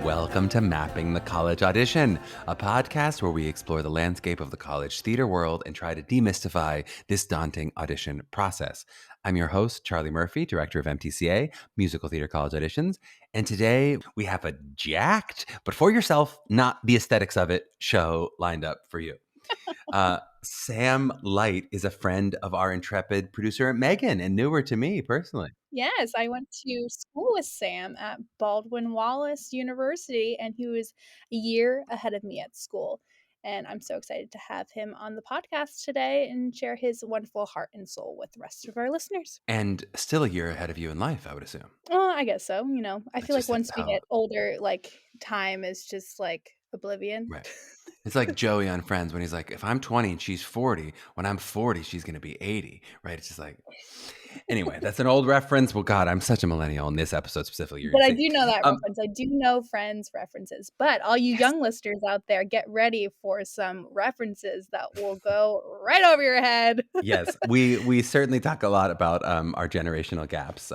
Welcome to Mapping the College Audition, a podcast where we explore the landscape of the college theater world and try to demystify this daunting audition process. I'm your host, Charlie Murphy, director of MTCA, Musical Theater College Auditions. And today we have a jacked, but for yourself, not the aesthetics of it, show lined up for you. Sam Leicht is a friend of our intrepid producer, Meghan, and newer to me personally. Yes, I went to school with Sam at Baldwin Wallace University, and he was a year ahead of me at school. And I'm so excited to have him on the podcast today and share his wonderful heart and soul with the rest of our listeners. And still a year ahead of you in life, I would assume. I guess so. I feel like once we how- get older, like time is just like oblivion. Right. It's like Joey on Friends when he's like, if I'm 20 and she's 40, when I'm 40, she's going to be 80, right? It's just like, anyway, that's an old reference. Well, God, I'm such a millennial in this episode specifically. But I do know that reference. I do know Friends references. But all you young listeners out there, get ready for some references that will go right over your head. Yes, we certainly talk a lot about our generational gaps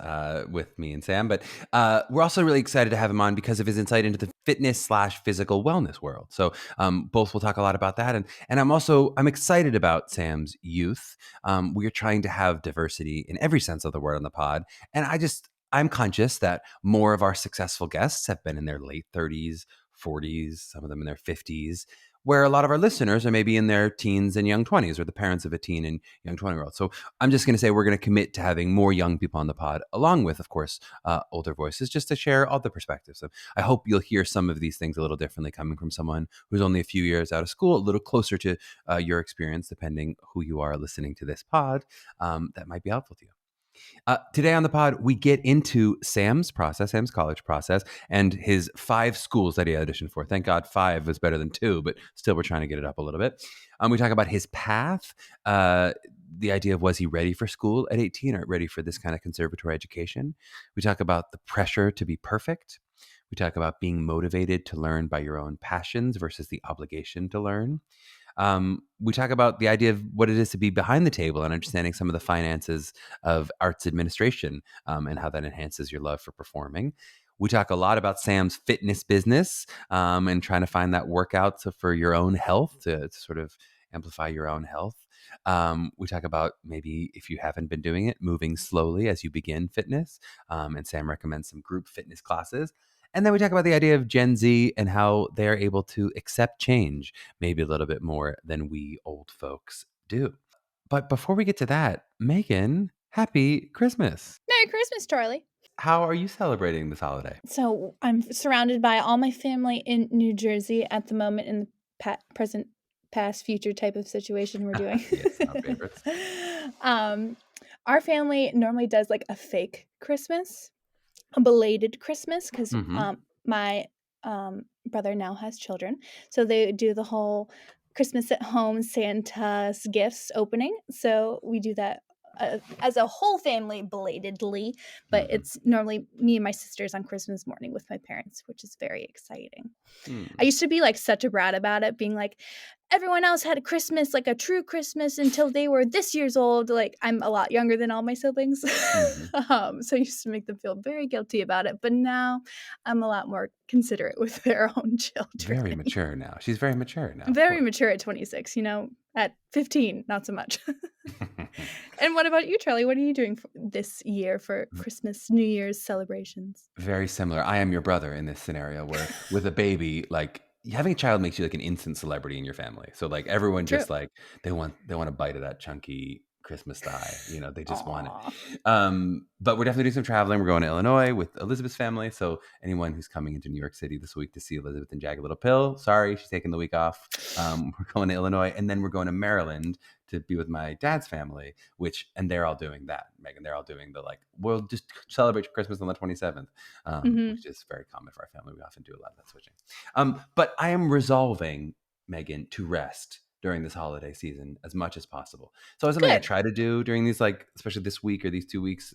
with me and Sam, but we're also really excited to have him on because of his insight into the fitness/physical wellness world. So both will talk a lot about that, and I'm excited about Sam's youth. We are trying to have diversity in every sense of the word on the pod, and I'm conscious that more of our successful guests have been in their late 30s, 40s, some of them in their 50s, where a lot of our listeners are maybe in their teens and young 20s, or the parents of a teen and young 20-year-old. So I'm just going to say we're going to commit to having more young people on the pod, along with, of course, older voices, just to share all the perspectives. So I hope you'll hear some of these things a little differently coming from someone who's only a few years out of school, a little closer to your experience, depending who you are listening to this pod. That might be helpful to you. Today on the pod, we get into Sam's college process, and his 5 schools that he auditioned for. Thank God 5 is better than 2, but still we're trying to get it up a little bit. We talk about his path, the idea of was he ready for school at 18 or ready for this kind of conservatory education. We talk about the pressure to be perfect. We talk about being motivated to learn by your own passions versus the obligation to learn. We talk about the idea of what it is to be behind the table and understanding some of the finances of arts administration and how that enhances your love for performing. We talk a lot about Sam's fitness business and trying to find that workout for your own health to sort of amplify your own health. We talk about maybe if you haven't been doing it, moving slowly as you begin fitness. And Sam recommends some group fitness classes. And then we talk about the idea of Gen Z and how they're able to accept change maybe a little bit more than we old folks do. But before we get to that, Meghan, happy Christmas. Merry Christmas, Charlie. How are you celebrating this holiday? So I'm surrounded by all my family in New Jersey at the moment in the present, past, future type of situation we're doing. Yes, our favorites. Our family normally does like a fake Christmas, a belated Christmas, because my brother now has children, so they do the whole Christmas at home Santa's gifts opening. So we do that as a whole family belatedly, but it's normally me and my sisters on Christmas morning with my parents, which is very exciting. I used to be like such a brat about it, being like, everyone else had a Christmas, like a true Christmas, until they were this years old. Like, I'm a lot younger than all my siblings. So I used to make them feel very guilty about it. But now I'm a lot more considerate with their own children. Very mature now. She's very mature now. Very mature at 26, at 15, not so much. And what about you, Charlie? What are you doing this year for Christmas, New Year's celebrations? Very similar. I am your brother in this scenario where with a baby, like having a child makes you like an instant celebrity in your family. So like everyone just like they want a bite of that chunky Christmas thigh. They just want it. But we're definitely doing some traveling. We're going to Illinois with Elizabeth's family. So anyone who's coming into New York City this week to see Elizabeth and Jagged Little Pill, sorry, she's taking the week off. We're going to Illinois, and then we're going to Maryland to be with my dad's family, and they're all doing that, Meghan. They're all doing the we'll just celebrate Christmas on the 27th, which is very common for our family. We often do a lot of that switching. But I am resolving, Meghan, to rest during this holiday season as much as possible. So it's something I try to do during these, especially this week or these 2 weeks,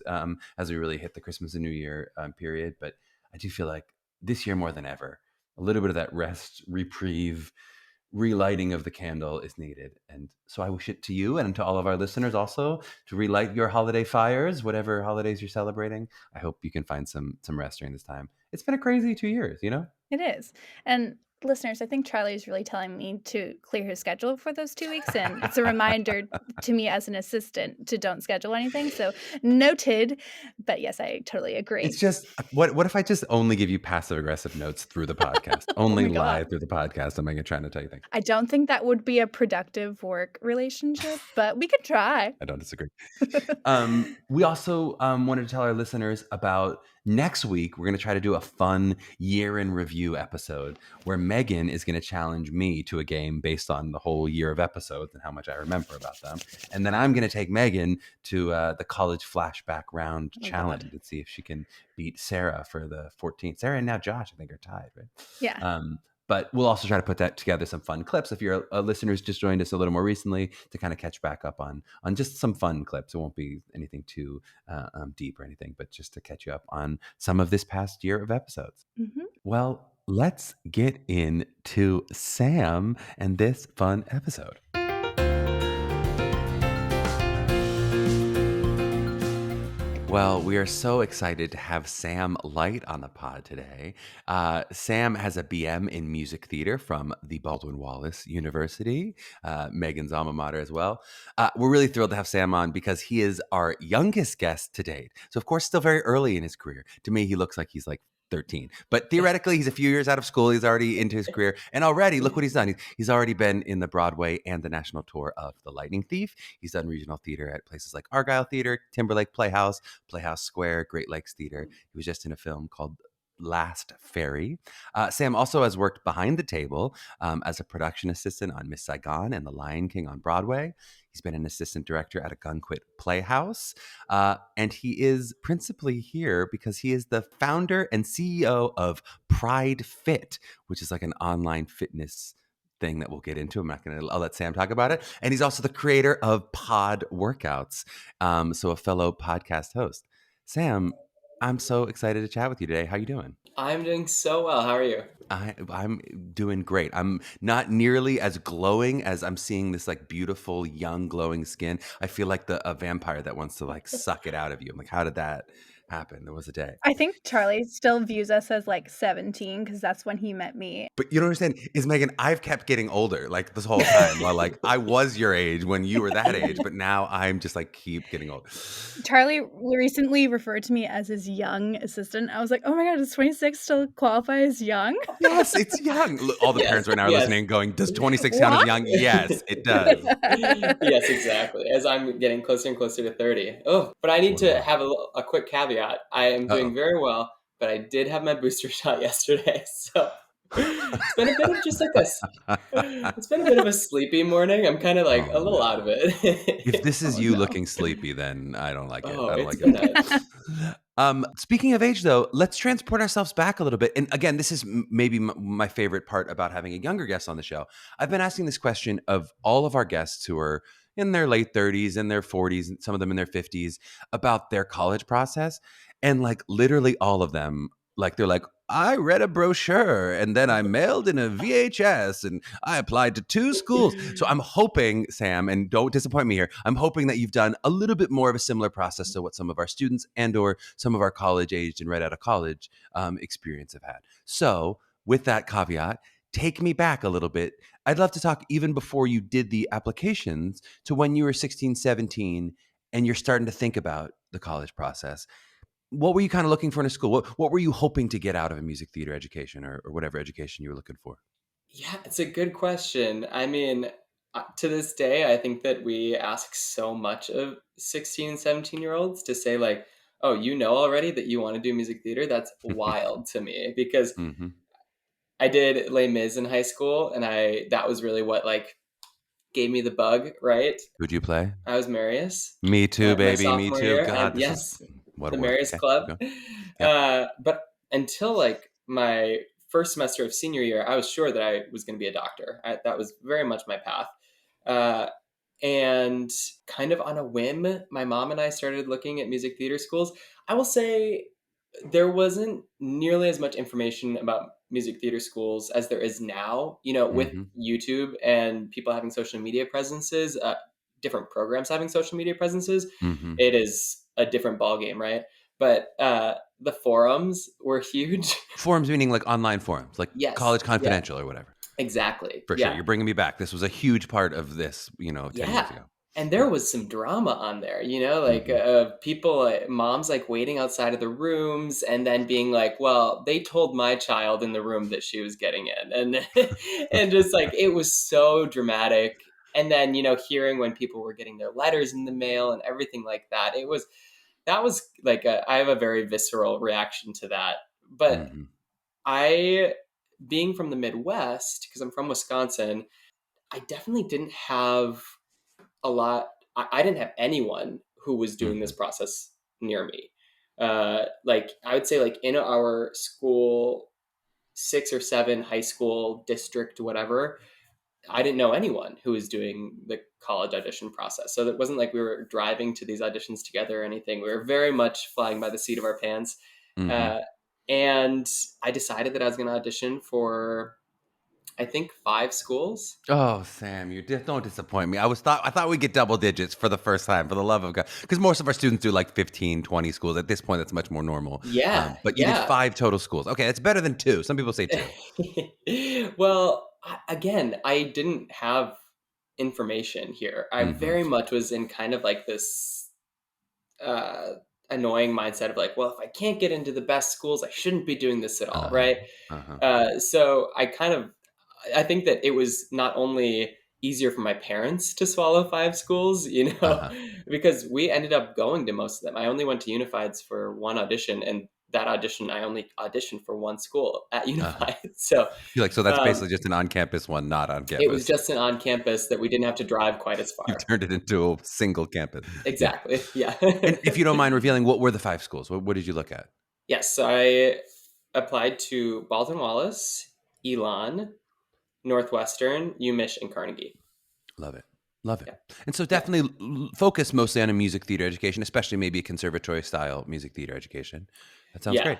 as we really hit the Christmas and New Year period. But I do feel like this year more than ever, a little bit of that rest, reprieve, relighting of the candle is needed. And so I wish it to you and to all of our listeners also to relight your holiday fires, whatever holidays you're celebrating. I hope you can find some rest during this time. It's been a crazy 2 years, you know? It is. And listeners, I think Charlie is really telling me to clear his schedule for those 2 weeks, and it's a reminder to me as an assistant to don't schedule anything. So noted. But yes, I totally agree. It's just what if I just only give you passive aggressive notes through the podcast? Only lie through the podcast. I'm trying to tell you things. I don't think that would be a productive work relationship, but we could try. I don't disagree. We also wanted to tell our listeners about next week. We're going to try to do a fun year in review episode where Meghan is going to challenge me to a game based on the whole year of episodes and how much I remember about them. And then I'm going to take Meghan to the college flashback round challenge and see if she can beat Sarah for the 14th. Sarah and now Josh, I think, are tied, right? Yeah. But we'll also try to put that together, some fun clips. If you're a listener who's just joined us a little more recently, to kind of catch back up on just some fun clips. It won't be anything too deep or anything, but just to catch you up on some of this past year of episodes. Mm-hmm. Well, let's get into Sam and this fun episode. Well, we are so excited to have Sam Leicht on the pod today. Sam has a BM in music theater from the Baldwin Wallace University, Meghan's alma mater as well. We're really thrilled to have Sam on because he is our youngest guest to date. So, of course, still very early in his career. To me, he looks like he's like 13. But theoretically, he's a few years out of school. He's already into his career. And already, look what he's done. He's already been in the Broadway and the national tour of The Lightning Thief. He's done regional theater at places like Argyle Theater, Timberlake Playhouse, Playhouse Square, Great Lakes Theater. He was just in a film called Last Ferry. Sam also has worked behind the table as a production assistant on Miss Saigon and The Lion King on Broadway. He's been an assistant director at a Gunquit Playhouse. And he is principally here because he is the founder and CEO of Pridefit, which is like an online fitness thing that we'll get into. I'll let Sam talk about it. And he's also the creator of Pod Workouts. So a fellow podcast host. Sam, I'm so excited to chat with you today. How you doing? I'm doing so well. How are you? I'm doing great. I'm not nearly as glowing as I'm seeing this like beautiful, young, glowing skin. I feel like a vampire that wants to like suck it out of you. I'm like, how did that happen? There was a day. I think Charlie still views us as like 17 because that's when he met me. But you don't understand is, Meghan, I've kept getting older like this whole time. While like I was your age when you were that age, but now I'm just like keep getting older. Charlie recently referred to me as his young assistant. I was like, oh my God, does 26 still qualify as young? Yes, it's young. All the parents right now are listening going, does 26 count as young? Yes, it does. Yes, exactly. As I'm getting closer and closer to 30. Oh, but I need to have a quick caveat. I am doing very well, but I did have my booster shot yesterday. So it's been a bit of just like this. It's been a bit of a sleepy morning. I'm kind of like a little out of it. If this is you looking sleepy, then I don't like it. I don't like it. Speaking of age, though, let's transport ourselves back a little bit. And again, this is maybe my favorite part about having a younger guest on the show. I've been asking this question of all of our guests who are in their late 30s, in their 40s, and some of them in their 50s about their college process. And like literally all of them, like they're like, I read a brochure and then I mailed in a VHS and I applied to 2 schools. So I'm hoping, Sam, and don't disappoint me here, I'm hoping that you've done a little bit more of a similar process to what some of our students and or some of our college-aged and right out of college experience have had. So with that caveat, take me back a little bit. I'd love to talk even before you did the applications to when you were 16, 17, and you're starting to think about the college process. What were you kind of looking for in a school? What were you hoping to get out of a music theater education or whatever education you were looking for? Yeah, it's a good question. I mean, to this day, I think that we ask so much of 16 and 17-year-olds to say like, oh, you know already that you want to do music theater? That's wild to me because I did Les Mis in high school and that was really what like gave me the bug, right? Who'd you play? I was Marius. Me too, baby. Me too. Year. God, yes, the Marius okay. Club. But until like my first semester of senior year, I was sure that I was going to be a doctor. That was very much my path. And kind of on a whim, my mom and I started looking at music theater schools. I will say there wasn't nearly as much information about music theater schools as there is now, with YouTube and people having social media presences, different programs having social media presences, it is a different ballgame, right? But the forums were huge. Forums meaning like online forums, like Yes. College Yeah. Confidential or whatever. Exactly. For sure. You're bringing me back. This was a huge part of this, 10 years ago. And there was some drama on there, like people, moms like waiting outside of the rooms and then being like, well, they told my child in the room that she was getting in. And, and just like, it was so dramatic. And then, hearing when people were getting their letters in the mail and everything like that, that was like, I have a very visceral reaction to that. But being from the Midwest, because I'm from Wisconsin, I definitely didn't have a lot. I didn't have anyone who was doing this process near me. Like I would say, like in our school, 6 or 7 high school district, whatever, I didn't know anyone who was doing the college audition process. So it wasn't like we were driving to these auditions together or anything. We were very much flying by the seat of our pants. And I decided that I was going to audition for, I think, 5 schools. Oh, Sam, don't disappoint me. I thought we'd get double digits for the first time, for the love of God. Because most of our students do like 15, 20 schools. At this point, that's much more normal. But you did 5 total schools. Okay, that's better than 2. Some people say 2. Well, again, I didn't have information here. I very much was in kind of like this annoying mindset of like, well, if I can't get into the best schools, I shouldn't be doing this at all, right? So I think that it was not only easier for my parents to swallow 5 schools, because we ended up going to most of them. I only went to Unifieds for one audition, and that audition, I only auditioned for one school at Unified. So that's basically just an on-campus one, not on campus. It was just an on-campus that we didn't have to drive quite as far. You turned it into a single campus. Exactly. Yeah. And if you don't mind revealing, what were the 5 schools? What did you look at? Yes. So I applied to Baldwin Wallace, Elon, Northwestern, UMich, and Carnegie. Love it. Yeah. And so definitely focus mostly on a music theater education, especially maybe a conservatory style music theater education. That sounds great.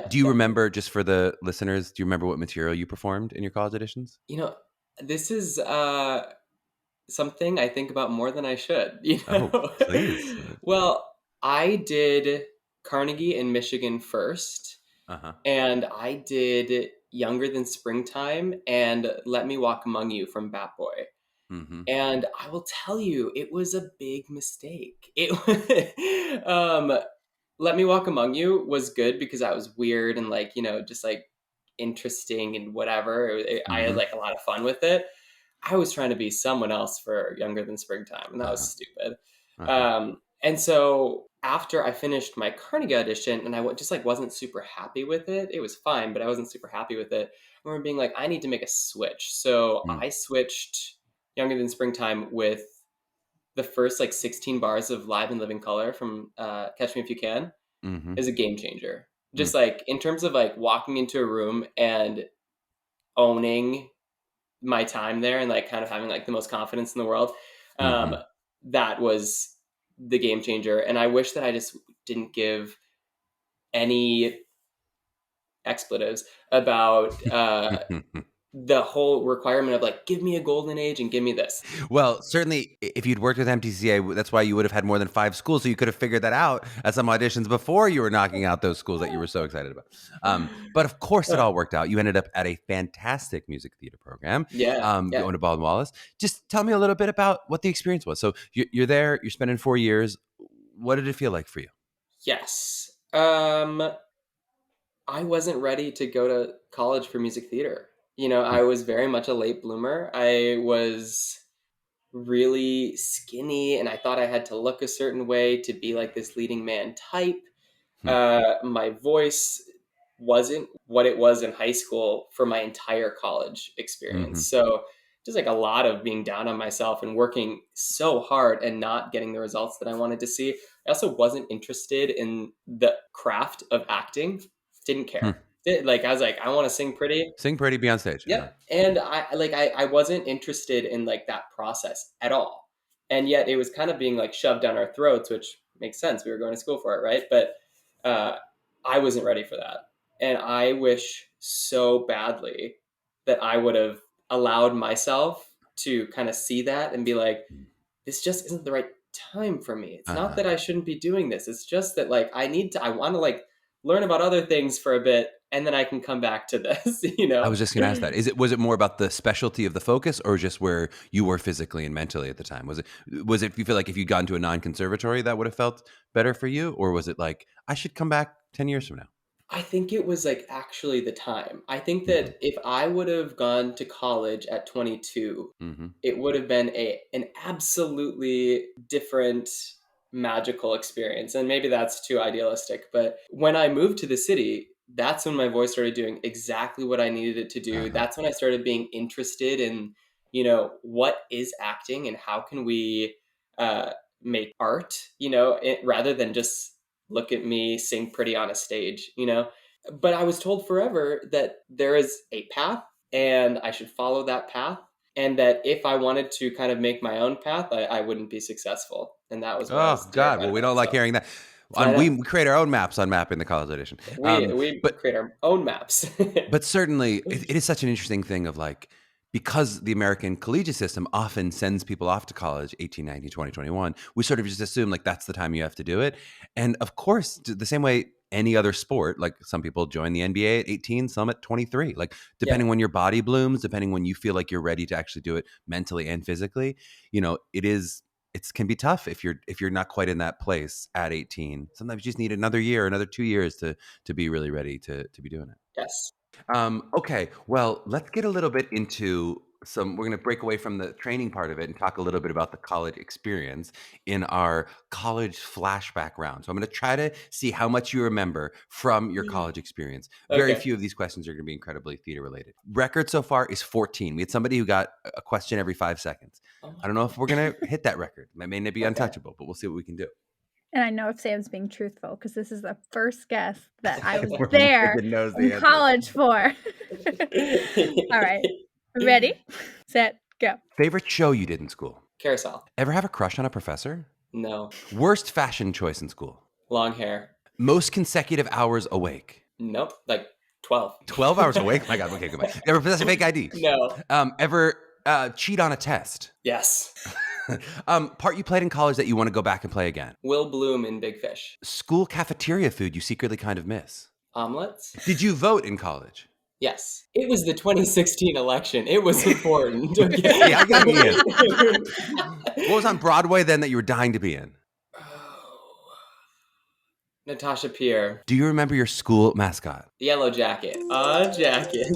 Do you remember, just for the listeners, do you remember what material you performed in your college auditions? This is something I think about more than I should. Oh, please. Well, I did Carnegie in Michigan first. And I did Younger Than Springtime and Let Me Walk Among You from Bat Boy. And I will tell you, it was a big mistake. Let Me Walk Among You was good because I was weird and like, just like interesting and whatever. I had like a lot of fun with it. I was trying to be someone else for Younger Than Springtime, and that was stupid. And so after I finished my Carnegie audition, and I just like wasn't super happy with it. It was fine, but I wasn't super happy with it. I remember being like, I need to make a switch. So I switched Younger Than Springtime with the first like 16 bars of Live and Living Color from Catch Me If You Can is a game changer. Just like in terms of like walking into a room and owning my time there and like kind of having like the most confidence in the world. That was the game changer. And I wish that I just didn't give any expletives about the whole requirement of like, give me a golden age and give me this. Well, certainly if you'd worked with MTCA, that's why you would have had more than 5 schools. So you could have figured that out at some auditions before you were knocking out those schools that you were so excited about. But of course it all worked out. You ended up at a fantastic music theater program. Going to Baldwin Wallace. Just tell me a little bit about what the experience was. So you're there, you're spending 4 years. What did it feel like for you? Yes. I wasn't ready to go to college for music theater. I was very much a late bloomer. I was really skinny and I thought I had to look a certain way to be like this leading man type. My voice wasn't what it was in high school for my entire college experience. So just like a lot of being down on myself and working so hard and not getting the results that I wanted to see. I also wasn't interested in the craft of acting. Didn't care. Like I was like, I want to sing pretty. Sing pretty, be on stage. Yeah. And I wasn't interested in like that process at all. And yet it was kind of being like shoved down our throats, which makes sense. We were going to school for it, right? But I wasn't ready for that. And I wish so badly that I would have allowed myself to kind of see that and be like, this just isn't the right time for me. It's not that I shouldn't be doing this. It's just that like I want to like learn about other things for a bit and then I can come back to this, I was just going to ask that. Was it more about the specialty of the focus or just where you were physically and mentally at the time? Was it you feel like if you'd gone to a non-conservatory that would have felt better for you? Or was it like, I should come back 10 years from now? I think it was like actually the time. I think Mm-hmm. that if I would have gone to college at 22, Mm-hmm. it would have been an absolutely different magical experience. And maybe that's too idealistic, but when I moved to the city, that's when my voice started doing exactly what I needed it to do. That's when I started being interested in, what is acting and how can we make art, rather than just look at me sing pretty on a stage. But I was told forever that there is a path and I should follow that path. And that if I wanted to kind of make my own path, I wouldn't be successful. And that was what I was Oh, God. terrified Well, we about. don't like hearing that. I know. We create our own maps on mapping the College Audition. We But create our own maps. But certainly, it is such an interesting thing of like, because the American collegiate system often sends people off to college 18, 19, 20, 21, we sort of just assume like that's the time you have to do it. And of course, the same way any other sport, like some people join the NBA at 18, some at 23, like depending when your body blooms, depending when you feel like you're ready to actually do it mentally and physically, it can be tough if you're not quite in that place at 18. Sometimes you just need another year, another 2 years to be really ready to be doing it. Yes. Okay, well, let's get a little bit into we're going to break away from the training part of it and talk a little bit about the college experience in our college flashback round. So I'm going to try to see how much you remember from your college experience. Very Okay. few of these questions are going to be incredibly theater related. Record so far is 14. We had somebody who got a question every 5 seconds. I don't know if we're going to hit that record. It may not be untouchable, but we'll see what we can do. And I know if Sam's being truthful because this is the first guess that I was there in college for. All right. Ready, set, go. Favorite show you did in school? Carousel. Ever have a crush on a professor? No. Worst fashion choice in school? Long hair. Most consecutive hours awake? Nope. Like 12. 12 hours awake? My God. Okay, goodbye. Ever possess a fake ID? No. Ever cheat on a test? Yes. Part you played in college that you want to go back and play again? Will Bloom in Big Fish. School cafeteria food you secretly kind of miss? Omelets. Did you vote in college? Yes. It was the 2016 election. It was important. Okay? Hey, I got me in. What was on Broadway then that you were dying to be in? Natasha Pierre. Do you remember your school mascot? Yellow Jacket. Jacket.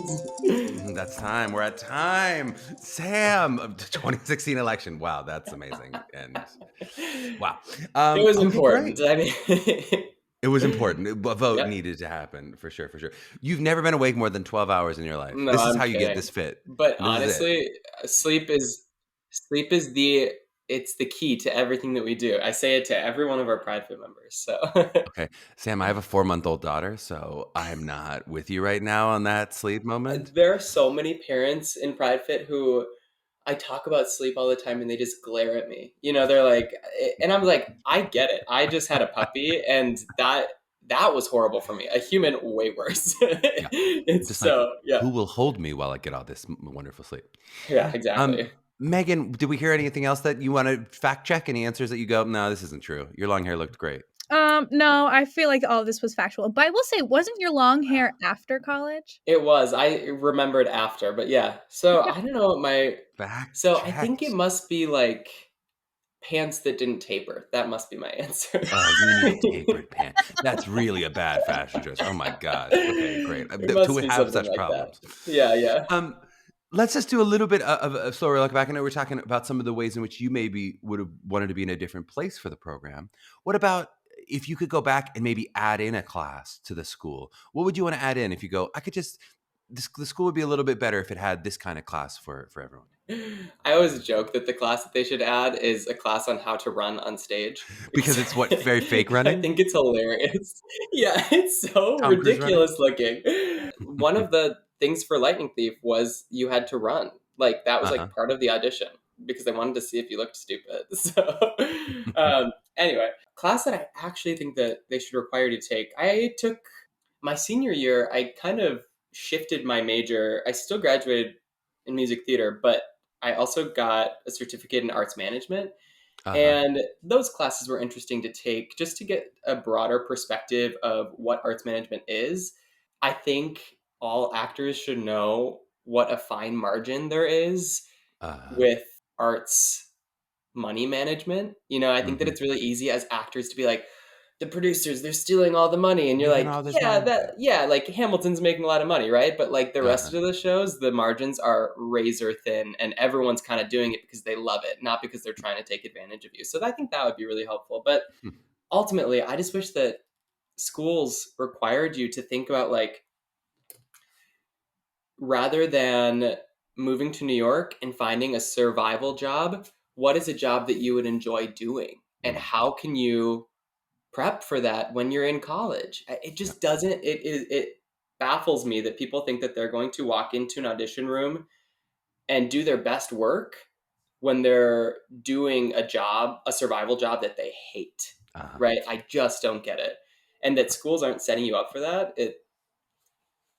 That's time. We're at time. Sam, 2016 election. Wow, that's amazing. And wow. It was important. Great. I mean, it was important. A vote needed to happen for sure. You've never been awake more than 12 hours in your life. No, This is I'm how you kidding. get this fit. But honestly, sleep is it's the key to everything that we do. I say it to every one of our Pridefit members. So Okay, Sam, I have a 4-month-old daughter, so I'm not with you right now on that sleep moment. There are so many parents in Pridefit who I talk about sleep all the time and they just glare at me. They're like, and I'm like, I get it. I just had a puppy and that was horrible for me. A human, way worse. It's just so, who will hold me while I get all this wonderful sleep? Yeah, exactly. Meghan, did we hear anything else that you want to fact check? Any answers that you go, no, this isn't true? Your long hair looked great. No, I feel like all of this was factual. But I will say, wasn't your long hair after college? It was. I remembered after, but yeah. So I don't know I think it must be like pants that didn't taper. That must be my answer. Oh, you need tapered pants. That's really a bad fashion choice. Oh my God. Okay, great. To have such like problems. That. Yeah. Let's just do a little bit of a slower look back. I know we're talking about some of the ways in which you maybe would have wanted to be in a different place for the program. What about if you could go back and maybe add in a class to the school? What would you want to add in if you go, the school would be a little bit better if it had this kind of class for everyone? I always joke that the class that they should add is a class on how to run on stage. Because it's very fake running? I think it's hilarious. Yeah, it's so ridiculous looking. One of the things for Lightning Thief was you had to run. Like that was like part of the audition because they wanted to see if you looked stupid. So anyway, class that I actually think that they should require you to take. I took my senior year. I kind of shifted my major. I still graduated in music theater, but I also got a certificate in arts management. Uh-huh. And those classes were interesting to take just to get a broader perspective of what arts management is. I think all actors should know what a fine margin there is Uh-huh. with arts money management. I think that Mm-hmm. it's really easy as actors to be like, the producers, they're stealing all the money. And you're Making like, all this money. like Hamilton's making a lot of money, right? But like the rest Uh-huh. of the shows, the margins are razor thin and everyone's kind of doing it because they love it, not because they're trying to take advantage of you. So I think that would be really helpful. But ultimately, I just wish that schools required you to think about like, rather than moving to New York and finding a survival job, what is a job that you would enjoy doing? And Mm. how can you prep for that when you're in college? It Yeah. just doesn't, it baffles me that people think that they're going to walk into an audition room and do their best work when they're doing a survival job that they hate, Uh-huh. right? I just don't get it. And that schools aren't setting you up for that.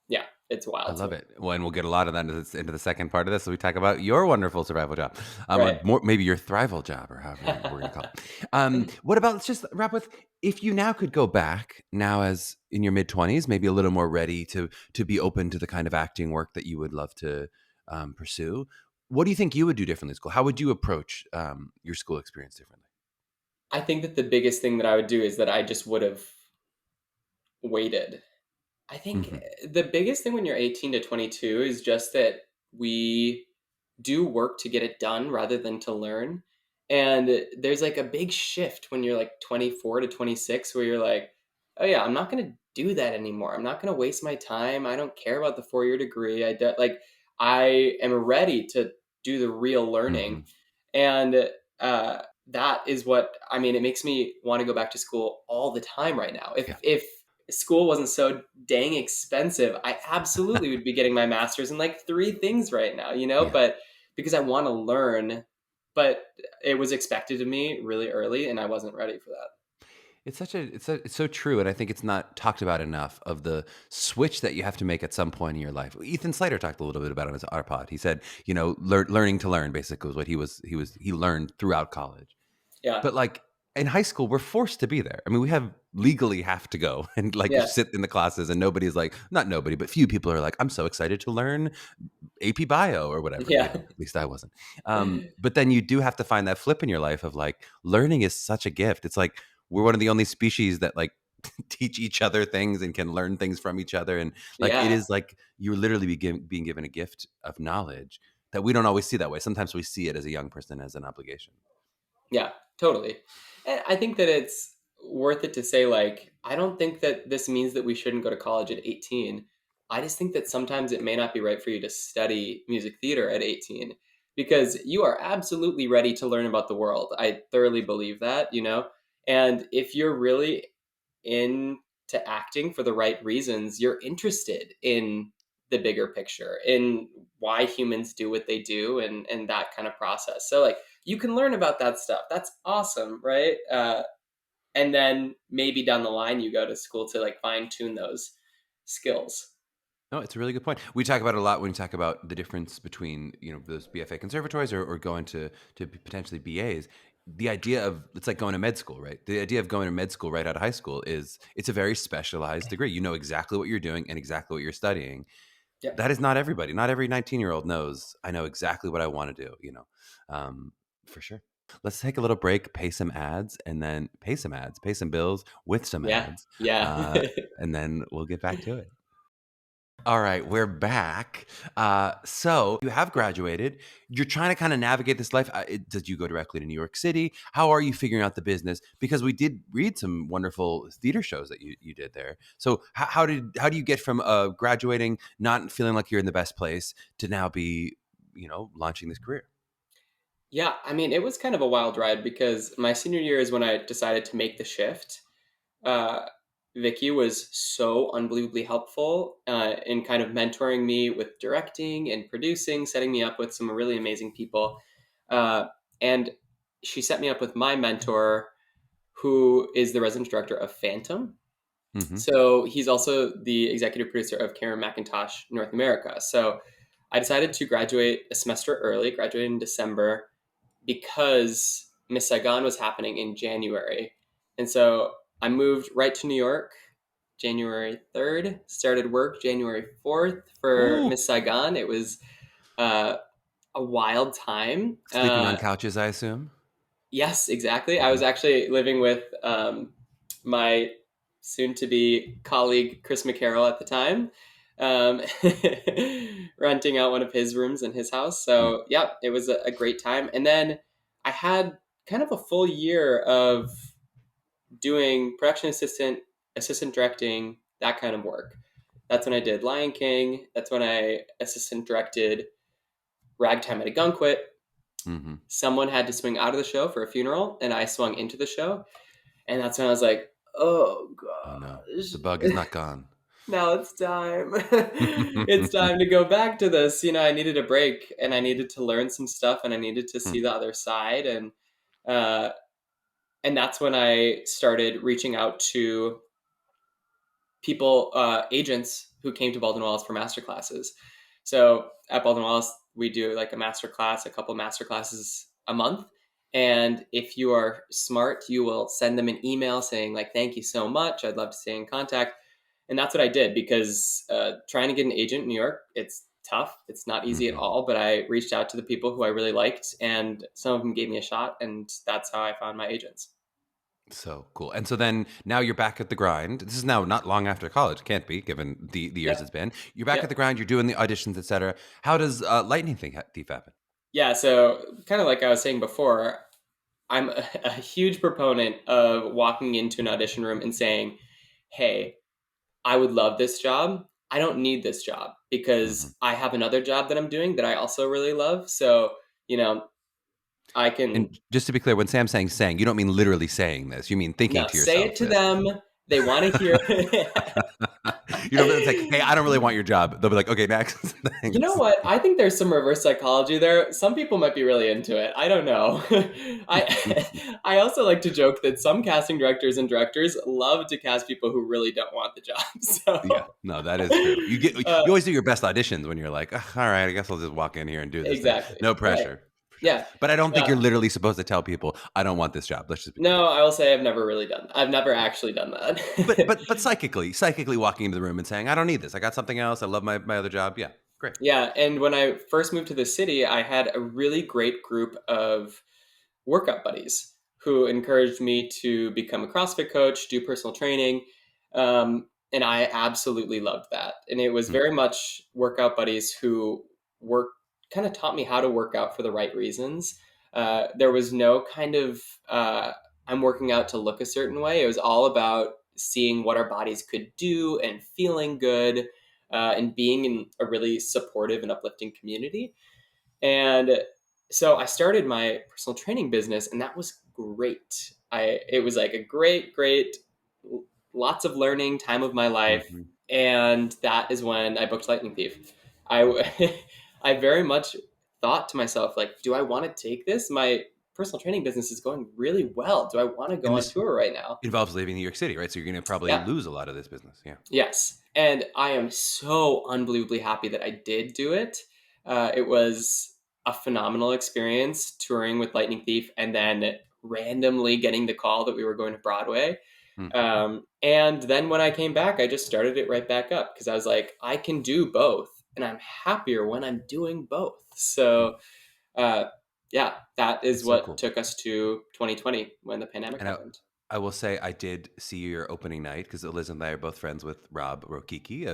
Yeah, it's I wild to love me. it. Well, and we'll get a lot of that into the second part of this. So we talk about your wonderful survival job, or Right. more maybe your thrival job, or however we're going to call it. What about, let's just wrap with, if you now could go back now as in your mid-20s, maybe a little more ready to be open to the kind of acting work that you would love to pursue. What do you think you would do differently in school? How would you approach your school experience differently? I think that the biggest thing that I would do is that I just would have waited. I think Hmm. the biggest thing when you're 18 to 22 is just that we do work to get it done rather than to learn. And there's like a big shift when you're like 24 to 26 where you're like, oh yeah, I'm not going to do that anymore. I'm not going to waste my time. I don't care about the 4-year degree. I am ready to do the real learning. Hmm. And that is what, I mean, it makes me want to go back to school all the time right now. Yeah. If school wasn't so dang expensive, I absolutely would be getting my master's in like 3 things right now, Yeah. but because I want to learn, but it was expected of me really early and I wasn't ready for that. It's so true, and I think it's not talked about enough of the switch that you have to make at some point in your life. Ethan Slater talked a little bit about it on our pod. He said, learning to learn basically was what he learned throughout college. Yeah. But like in high school, we're forced to be there. I mean, we legally have to go and like Yeah. sit in the classes, and nobody's like, not nobody, but few people are like, I'm so excited to learn AP Bio or whatever. Yeah. At least I wasn't. But then you do have to find that flip in your life of like, learning is such a gift. It's like we're one of the only species that like teach each other things and can learn things from each other. And like, it Yeah. is like you're literally being given a gift of knowledge that we don't always see that way. Sometimes we see it as a young person as an obligation. Yeah, totally. And I think that it's worth it to say, like, I don't think that this means that we shouldn't go to college at 18. I just think that sometimes it may not be right for you to study music theater at 18 because you are absolutely ready to learn about the world. I thoroughly believe that. And if you're really into acting for the right reasons, you're interested in the bigger picture, in why humans do what they do and that kind of process. So, like, you can learn about that stuff. That's awesome, right? And then maybe down the line, you go to school to like fine tune those skills. No, it's a really good point. We talk about it a lot when we talk about the difference between, those BFA conservatories or going to potentially BAs. The idea of, it's like going to med school, right? The idea of going to med school right out of high school is it's a very specialized degree. You know exactly what you're doing and exactly what you're studying. Yeah. That is not everybody. Not every 19-year-old knows, I know exactly what I want to do, for sure. Let's take a little break, pay some ads, and then pay some bills with some Yeah. ads. Yeah. And then we'll get back to it. All right, we're back. So you have graduated. You're trying to kind of navigate this life. Did you go directly to New York City? How are you figuring out the business? Because we did read some wonderful theater shows that you did there. So how do you get from graduating, not feeling like you're in the best place, to now be, launching this career? Yeah. I mean, it was kind of a wild ride because my senior year is when I decided to make the shift. uh, Vicky was so unbelievably helpful in kind of mentoring me with directing and producing, setting me up with some really amazing people. Uh, and she set me up with my mentor, who is the resident director of Phantom. So he's also the executive producer of Karen McIntosh North America. So I decided to graduate a semester early, graduated in December, because Miss Saigon was happening in January. And so I moved right to New York January 3rd, started work January 4th for Ooh. Miss Saigon. It was a wild time. Sleeping on couches, I assume? Yes, exactly. I was actually living with my soon-to-be colleague, Chris McCarroll, at the time, renting out one of his rooms in his house. So, yeah, it was a great time. And then I had kind of a full year of doing production assistant directing, that kind of work. That's when I did Lion King. That's when I assistant directed Ragtime at a Gunquit. Someone had to swing out of the show for a funeral, and I swung into the show. And that's when I was like, oh, gosh. Oh, no. The bug is not gone. Now it's time. It's time to go back to this. I needed a break, and I needed to learn some stuff, and I needed to see the other side. And that's when I started reaching out to people, agents who came to Baldwin Wallace for master classes. So at Baldwin Wallace, we do like a master class, a couple master classes a month. And if you are smart, you will send them an email saying like, thank you so much. I'd love to stay in contact. And that's what I did, because trying to get an agent in New York, it's tough. It's not easy at all. But I reached out to the people who I really liked, and some of them gave me a shot. And that's how I found my agents. So cool. And so then now you're back at the grind. This is now not long after college. Can't be, given the years it's been. You're back at the grind. You're doing the auditions, etc. How does Lightning Thief happen? Yeah, so kind of like I was saying before, I'm a huge proponent of walking into an audition room and saying, hey, I would love this job. I don't need this job because I have another job that I'm doing that I also really love. So, I can... And just to be clear, when Sam's saying, you don't mean literally saying this. You mean thinking to yourself. Say it to them. They want to hear it. It's like, hey, I don't really want your job. They'll be like, okay, next. Thanks. You know what? I think there's some reverse psychology there. Some people might be really into it. I don't know. I also like to joke that some casting directors and directors love to cast people who really don't want the job. So. Yeah, no, that is true. You always do your best auditions when you're like, all right, I guess I'll just walk in here and do this. Exactly. No pressure. Right. Yeah. But I don't think you're literally supposed to tell people, I don't want this job. Let's just be No, I will say I've never really done that. I've never actually done that. but psychically walking into the room and saying, I don't need this. I got something else. I love my other job. Yeah, great. Yeah, and when I first moved to the city, I had a really great group of workout buddies who encouraged me to become a CrossFit coach, do personal training. And I absolutely loved that. And it was very much workout buddies who kind of taught me how to work out for the right reasons. There was no kind of, I'm working out to look a certain way. It was all about seeing what our bodies could do and feeling good, and being in a really supportive and uplifting community. And so I started my personal training business, and that was great. It was like a great, lots of learning time of my life. And that is when I booked Lightning Thief. I very much thought to myself, like, do I want to take this? My personal training business is going really well. Do I want to go on tour right now? It involves leaving New York City, right? So you're going to probably lose a lot of this business. Yeah. Yes. And I am so unbelievably happy that I did do it. It was a phenomenal experience touring with Lightning Thief and then randomly getting the call that we were going to Broadway. And then when I came back, I just started it right back up because I was like, I can do both. And I'm happier when I'm doing both. So, that is what took us to 2020 when the pandemic happened. I will say I did see your opening night because Liz and I are both friends with Rob Rokiki,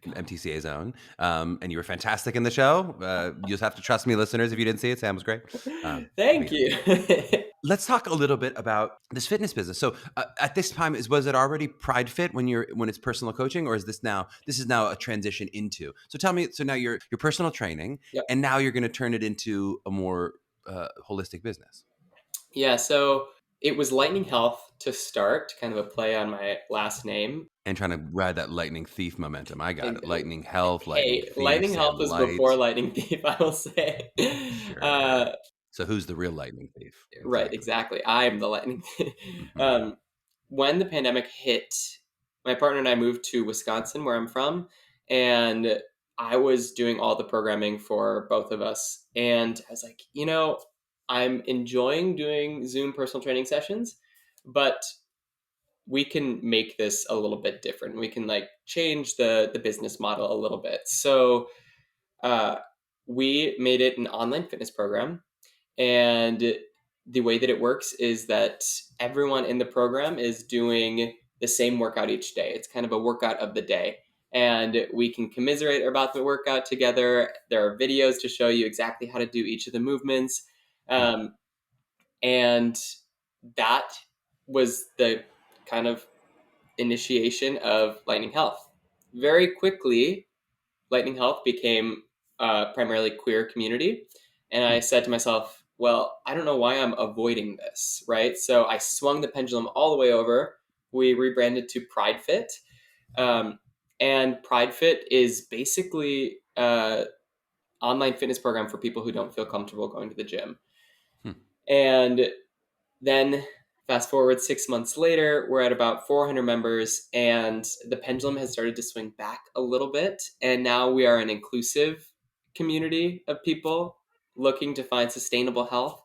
MTCA's own. And you were fantastic in the show. You just have to trust me, listeners, if you didn't see it. Sam was great. Thank you. Let's talk a little bit about this fitness business. So at this time, was it already Pridefit when it's personal coaching, or is this now a transition into? So tell me, so now you're personal training, and now you're going to turn it into a more holistic business. Yeah. So it was Lightning Health to start, kind of a play on my last name. And trying to ride that Lightning Thief momentum. I got it. Lightning Health, Lightning Thief. Lightning Health was before Lightning Thief, I will say. Sure. So who's the real Lightning Thief? Right, exactly. I'm the Lightning Thief. When the pandemic hit, my partner and I moved to Wisconsin, where I'm from, and I was doing all the programming for both of us. And I was like, I'm enjoying doing Zoom personal training sessions, but we can make this a little bit different. We can like change the business model a little bit. So uh, we made it an online fitness program, and the way that it works is that everyone in the program is doing the same workout each day. It's kind of a workout of the day. And we can commiserate about the workout together. There are videos to show you exactly how to do each of the movements. Um, and that was the kind of initiation of Lightning Health. Very quickly, Lightning Health became primarily queer community. And I said to myself, well, I don't know why I'm avoiding this, right? So I swung the pendulum all the way over. We rebranded to Pridefit. And Pridefit is basically an online fitness program for people who don't feel comfortable going to the gym. And then fast forward 6 months later, we're at about 400 members, and the pendulum has started to swing back a little bit. And now we are an inclusive community of people looking to find sustainable health.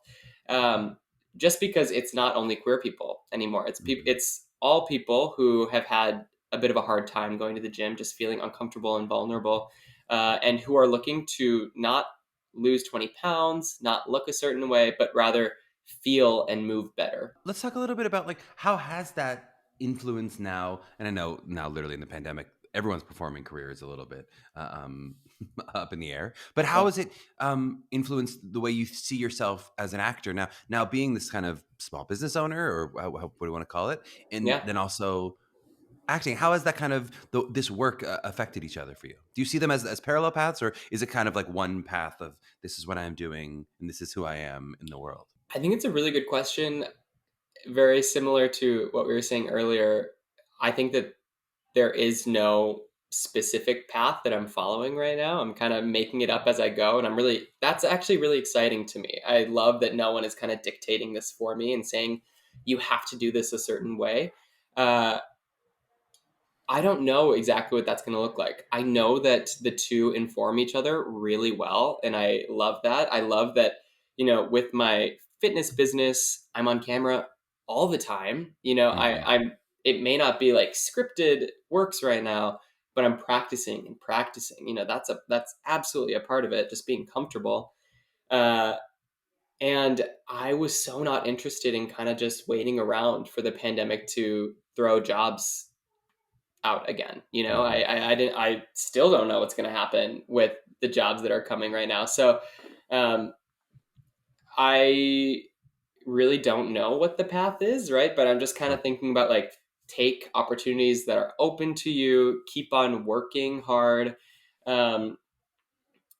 Just because it's not only queer people anymore, it's all people who have had a bit of a hard time going to the gym, just feeling uncomfortable and vulnerable, and who are looking to not lose 20 pounds, not look a certain way, but rather feel and move better. Let's talk a little bit about like how has that influence now? And I know now, literally in the pandemic, everyone's performing career is a little bit up in the air. But how has it influenced the way you see yourself as an actor now? Now being this kind of small business owner, or what do you want to call it, and Yeah. then also acting. How has that kind of this work affected each other for you? Do you see them as parallel paths, or is it kind of like one path of this is what I'm doing and this is who I am in the world? I think it's a really good question. Very similar to what we were saying earlier. I think that there is no specific path that I'm following right now. I'm kind of making it up as I go. And that's actually really exciting to me. I love that no one is kind of dictating this for me and saying, you have to do this a certain way. Uh, I don't know exactly what that's going to look like. I know that the two inform each other really well, and I love that. I love that, with my fitness business, I'm on camera all the time. I'm it may not be like scripted works right now, but I'm practicing and practicing. That's absolutely a part of it, just being comfortable. Uh, and I was so not interested in kind of just waiting around for the pandemic to throw jobs out again. I still don't know what's going to happen with the jobs that are coming right now. So I really don't know what the path is, right? But I'm just kind of thinking about like, take opportunities that are open to you, keep on working hard, um,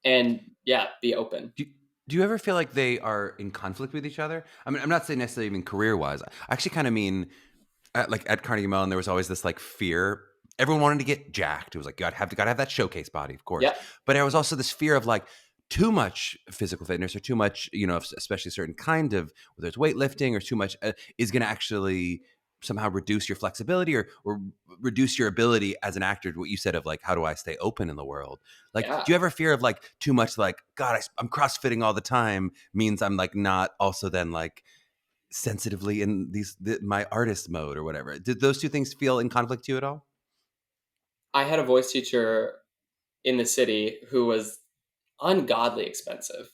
and yeah, be open. Do you ever feel like they are in conflict with each other? I mean, I'm not saying necessarily even career wise. I actually kind of mean like at Carnegie Mellon, there was always this like fear. Everyone wanted to get jacked. It was like, gotta have that showcase body, of course. Yeah. But there was also this fear of like too much physical fitness or too much, especially a certain kind of, whether it's weightlifting or too much is going to actually somehow reduce your flexibility or reduce your ability as an actor, what you said of like, how do I stay open in the world? Like, Yeah. do you ever fear of like too much, like, God, I'm crossfitting all the time means I'm like not also then like sensitively in my artist mode or whatever. Did those two things feel in conflict to you at all? I had a voice teacher in the city who was ungodly expensive,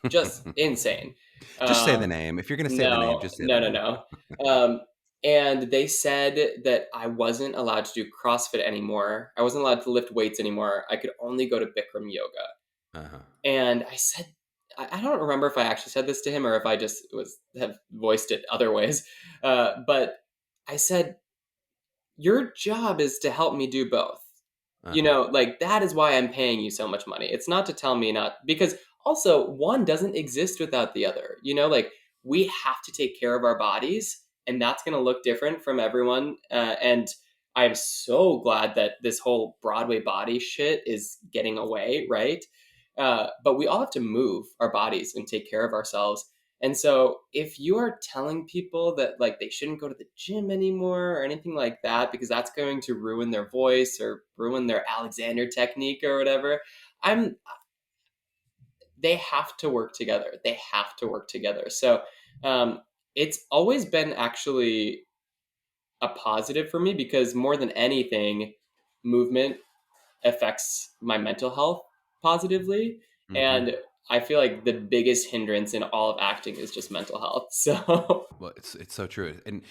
just insane. Just say the name. If you're going to say the name, No, just say the no, no, name. no. And they said that I wasn't allowed to do CrossFit anymore. I wasn't allowed to lift weights anymore. I could only go to Bikram yoga. Uh-huh. And I said, I don't remember if I actually said this to him or if I just have voiced it other ways. But I said, your job is to help me do both. Like that is why I'm paying you so much money. It's not to tell me not, because also one doesn't exist without the other. Like we have to take care of our bodies, and that's going to look different from everyone. And I'm so glad that this whole Broadway body shit is getting away, right? But we all have to move our bodies and take care of ourselves. And so if you are telling people that like they shouldn't go to the gym anymore or anything like that because that's going to ruin their voice or ruin their Alexander technique or whatever, I'm they have to work together. They have to work together. So um, it's always been actually a positive for me because more than anything, movement affects my mental health positively. Mm-hmm. And I feel like the biggest hindrance in all of acting is just mental health. So Well, it's so true. And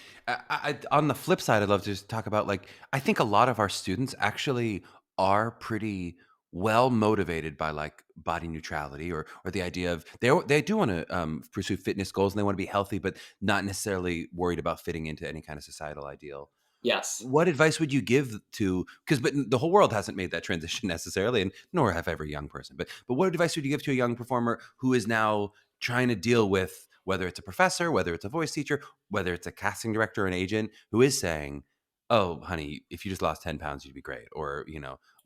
on the flip side, I'd love to just talk about like I think a lot of our students actually are pretty well motivated by like body neutrality or the idea of they do want to pursue fitness goals and they want to be healthy, but not necessarily worried about fitting into any kind of societal ideal. yes, What advice would you give to because but the whole world hasn't made that transition necessarily, and nor have every young person. But what advice would you give to a young performer who is now trying to deal with whether it's a professor, whether it's a voice teacher, whether it's a casting director or an agent who is saying, "Oh, honey, if you just lost 10 pounds, you'd be great," or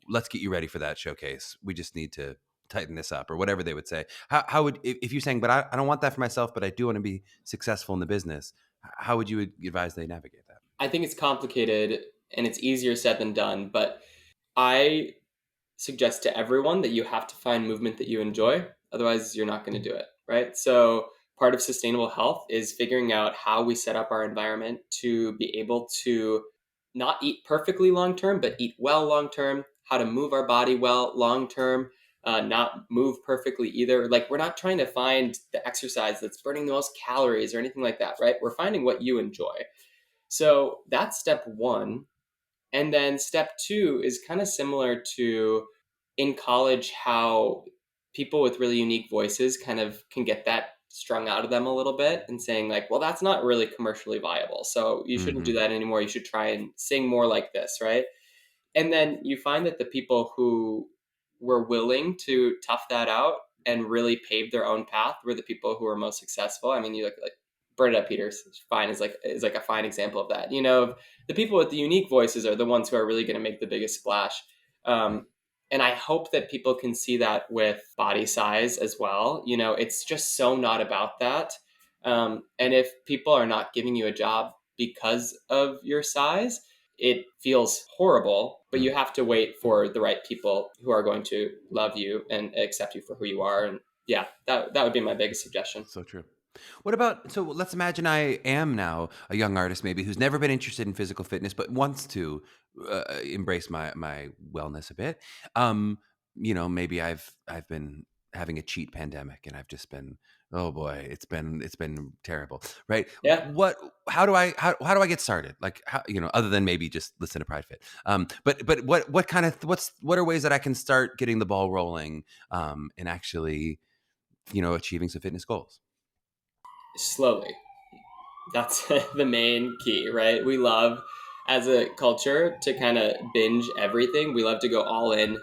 let's get you ready for that showcase. We just need to tighten this up, or whatever they would say. How would if you're saying, "But I don't want that for myself, but I do want to be successful in the business." How would you advise they navigate that? I think it's complicated and it's easier said than done, but I suggest to everyone that you have to find movement that you enjoy. Otherwise, you're not going to do it, right? So, part of sustainable health is figuring out how we set up our environment to be able to not eat perfectly long term, but eat well long term, how to move our body well long term, not move perfectly either. Like, we're not trying to find the exercise that's burning the most calories or anything like that, right? We're finding what you enjoy. So, that's step one. And then step two is kind of similar to in college, how people with really unique voices kind of can get that strung out of them a little bit and saying, like, well, that's not really commercially viable. So you shouldn't do Mm-hmm. that anymore. You should try and sing more like this, right? And then you find that the people who were willing to tough that out and really pave their own path were the people who were most successful. I mean, you look like Bernadette Peters, fine is like a fine example of that. The people with the unique voices are the ones who are really going to make the biggest splash. Right. And I hope that people can see that with body size as well. It's just so not about that. And if people are not giving you a job because of your size, it feels horrible, but Mm. you have to wait for the right people who are going to love you and accept you for who you are. And yeah, that would be my biggest suggestion. So true. What about so let's imagine I am now a young artist maybe who's never been interested in physical fitness but wants to embrace my wellness a bit. Um, maybe I've been having a cheat pandemic and I've just been oh boy, it's been terrible, right? Yeah. What how do I get started? Like how, other than maybe just listen to Pridefit. But what kind of what are ways that I can start getting the ball rolling and actually, achieving some fitness goals? Slowly. That's the main key, right? We love, as a culture, to kind of binge everything. We love to go all in,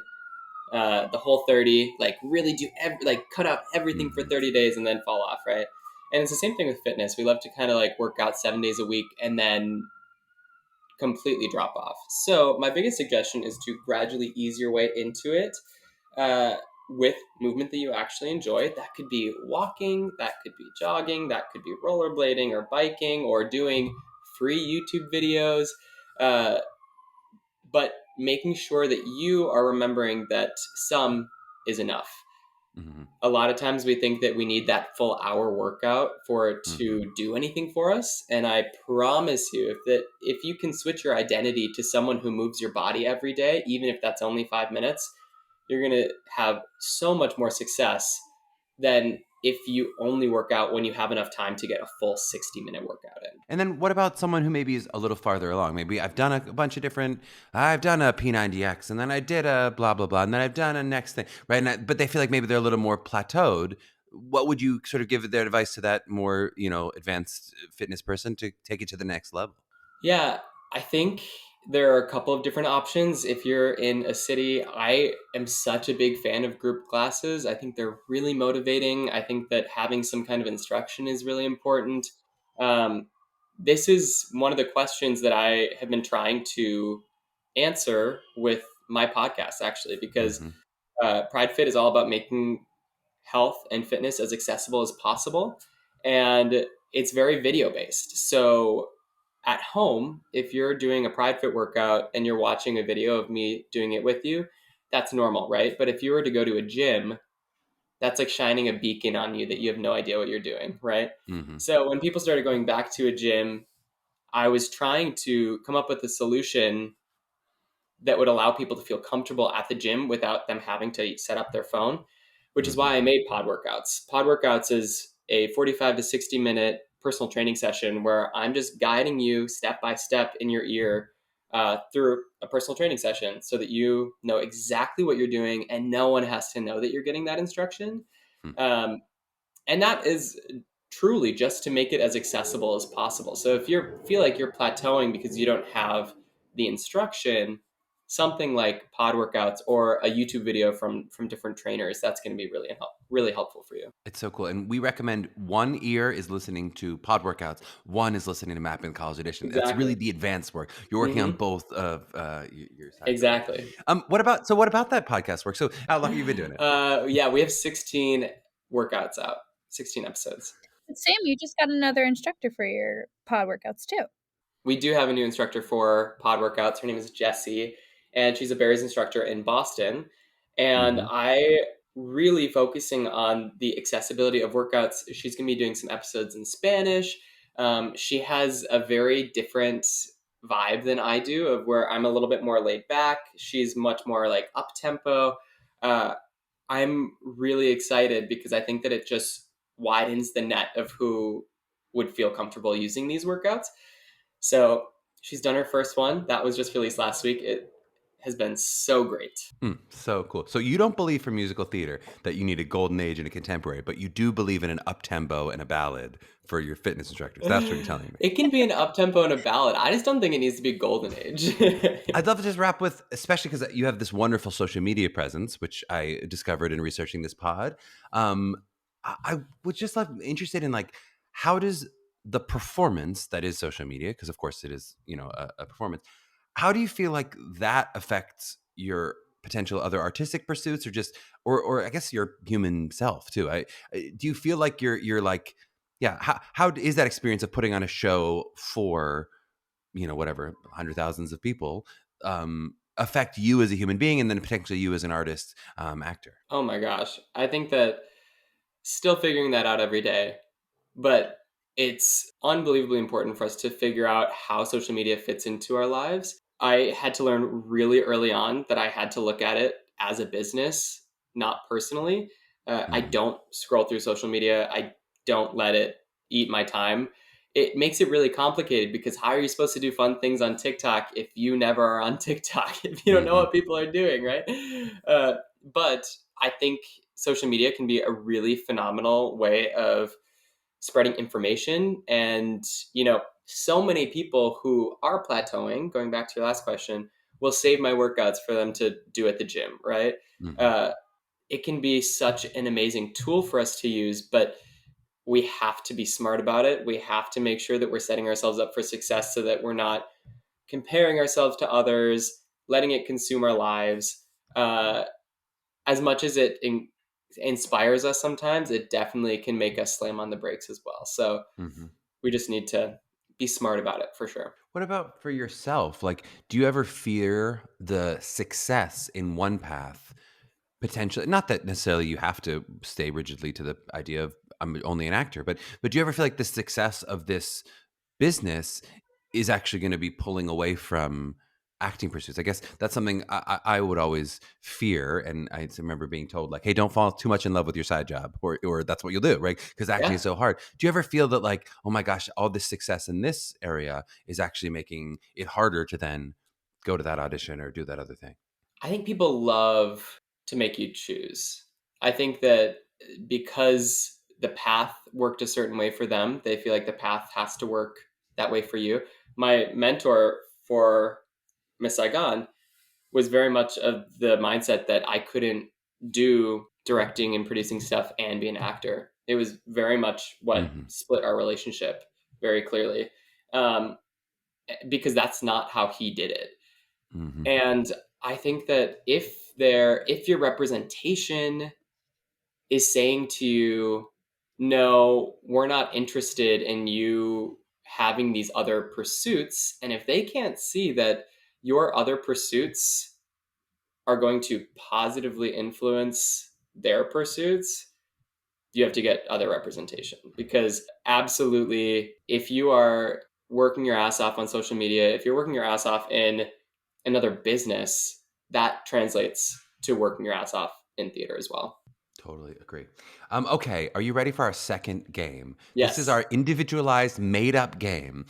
the whole 30, like really like cut out everything for Mhm. 30 days and then fall off, right? And it's the same thing with fitness. We love to kind of like work out 7 days a week and then completely drop off. So my biggest suggestion is to gradually ease your way into it, uh, with movement that you actually enjoy. That could be walking, that could be jogging, that could be rollerblading or biking or doing free YouTube videos. Uh, but making sure that you are remembering that some is enough. Mhm. A lot of times we think that we need that full hour workout for it Mhm. to do anything for us, and I promise you, if you can switch your identity to someone who moves your body every day, even if that's only 5 minutes, you're going to have so much more success than if you only work out when you have enough time to get a full 60-minute workout in. And then what about someone who maybe is a little farther along? Maybe I've done a bunch of different, I've done a P90X and then I did a blah, blah, blah. And then I've done a next thing, right? But they feel like maybe they're a little more plateaued. What would you sort of give their advice to that more, advanced fitness person to take it to the next level? Yeah, I think there are a couple of different options. If you're in a city, I am such a big fan of group classes. I think they're really motivating. I think that having some kind of instruction is really important. Um, this is one of the questions that I have been trying to answer with my podcast, actually, because Mm-hmm. Pride Fit is all about making health and fitness as accessible as possible. and it's very video based. So at home, if you're doing a Pridefit workout and you're watching a video of me doing it with you, that's normal, right? But if you were to go to a gym, that's like shining a beacon on you that you have no idea what you're doing, right? Mm-hmm. So when people started going back to a gym, I was trying to come up with a solution that would allow people to feel comfortable at the gym without them having to set up their phone, which is Mm-hmm. why I made Pod Workouts. Pod Workouts is a 45 to 60-minute personal training session where I'm just guiding you step by step in your ear through a personal training session so that you know exactly what you're doing and no one has to know that you're getting that instruction. Um, and that is truly just to make it as accessible as possible. So if you feel like you're plateauing because you don't have the instruction, something like Pod Workouts or a YouTube video from different trainers, that's going to be really helpful for you. It's so cool. And we recommend one ear is listening to Pod Workouts, one is listening to Mapping College Audition. That's really Exactly. the advanced work. You're working on both of your sides. Exactly. What about that podcast work? So how long have you been doing it? Yeah, we have 16 workouts out, 16 episodes. Sam, you just got another instructor for your pod workouts too. We do have a new instructor for Pod Workouts. Her name is Jessie, and she's a Barry's instructor in Boston. And I really focusing on the accessibility of workouts. She's going to be doing some episodes in Spanish. She has a very different vibe than I do, of where I'm a little bit more laid back. She's much more like up tempo. I'm really excited because I think that it just widens the net of who would feel comfortable using these workouts. So she's done her first one. That was just released last week. It has been so great. So cool. So you don't believe for musical theater that you need a golden age and a contemporary, but you do believe in an up-tempo and a ballad for your fitness instructors. That's what you're telling me. It can be an up-tempo and a ballad. I just don't think it needs to be golden age. I'd love to just wrap with, especially because you have this wonderful social media presence, which I discovered in researching this pod. I would just love interested in like, how does the performance that is social media, because of course it is, a performance, how do you feel like that affects your potential other artistic pursuits, or just, or I guess your human self too? Do you feel like you're like, yeah, how is that experience of putting on a show for, whatever, hundred thousands of people, affect you as a human being, and then potentially you as an artist, actor? Oh my gosh. I think that still figuring that out every day, but it's unbelievably important for us to figure out how social media fits into our lives. I had to learn really early on that I had to look at it as a business, not personally. I don't scroll through social media. I don't let it eat my time. It makes it really complicated because how are you supposed to do fun things on TikTok if you never are on TikTok, if you don't know what people are doing, right? But I think social media can be a really phenomenal way of spreading information. And, so many people who are plateauing, going back to your last question, will save my workouts for them to do at the gym, right? It can be such an amazing tool for us to use, but we have to be smart about it. We have to make sure that we're setting ourselves up for success so that we're not comparing ourselves to others, letting it consume our lives. As much as it inspires us sometimes, it definitely can make us slam on the brakes as well. So we just need to be smart about it for sure. What about for yourself? Like, do you ever fear the success in one path potentially? Not that necessarily you have to stay rigidly to the idea of I'm only an actor, but do you ever feel like the success of this business is actually going to be pulling away from acting pursuits? I guess that's something I would always fear. And I remember being told like, hey, don't fall too much in love with your side job, or that's what you'll do, right? Because acting is so hard. Do you ever feel that like, oh my gosh, all this success in this area is actually making it harder to then go to that audition or do that other thing? I think people love to make you choose. I think that because the path worked a certain way for them, they feel like the path has to work that way for you. My mentor for Miss Saigon was very much of the mindset that I couldn't do directing and producing stuff and be an actor. It was very much what split our relationship very clearly, because that's not how he did it. And I think that if your representation is saying to you, no, we're not interested in you having these other pursuits. And if they can't see that your other pursuits are going to positively influence their pursuits, you have to get other representation. Because absolutely, if you are working your ass off on social media, if you're working your ass off in another business, that translates to working your ass off in theater as well. Totally agree. Okay, are you ready for our second game? Yes. This is our individualized, made-up game.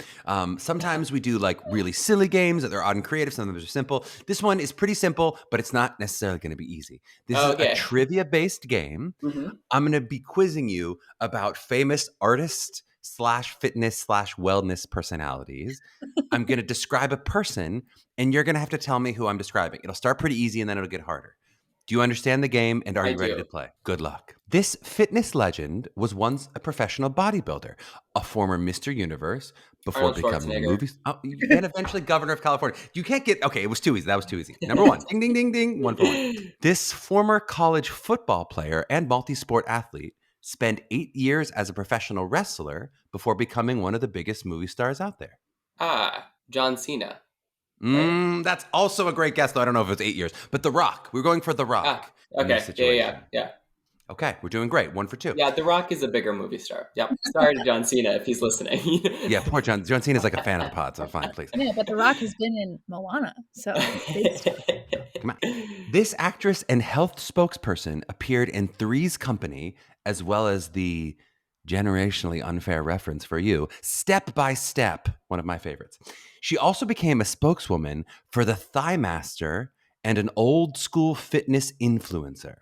Sometimes we do like really silly games that they're odd and creative. Sometimes they're simple. This one is pretty simple, but it's not necessarily going to be easy. This is a trivia-based game. Mm-hmm. I'm going to be quizzing you about famous artist slash fitness slash wellness personalities. I'm going to describe a person, and you're going to have to tell me who I'm describing. It'll start pretty easy, and then it'll get harder. Do you understand the game, and are you ready to play? Good luck. This fitness legend was once a professional bodybuilder, a former Mr. Universe before becoming movies, and eventually governor of California. You can't get, okay, it was too easy. That was too easy. Number one, ding, ding, ding, ding, 1 for 1. This former college football player and multi-sport athlete spent 8 years as a professional wrestler before becoming one of the biggest movie stars out there. John Cena. Right? That's also a great guess, though I don't know if it's 8 years. But The Rock. We're going for The Rock. Okay. Yeah. Okay, we're doing great. 1 for 2. Yeah, The Rock is a bigger movie star. Yep. Sorry to John Cena if he's listening. Yeah, poor John. John Cena's like a fan of the pod, so fine, please. Yeah, but The Rock has been in Moana, so come on. This actress and health spokesperson appeared in Three's Company, as well as the generationally unfair reference for you, Step by Step, one of my favorites. She also became a spokeswoman for the Thigh Master and an old school fitness influencer.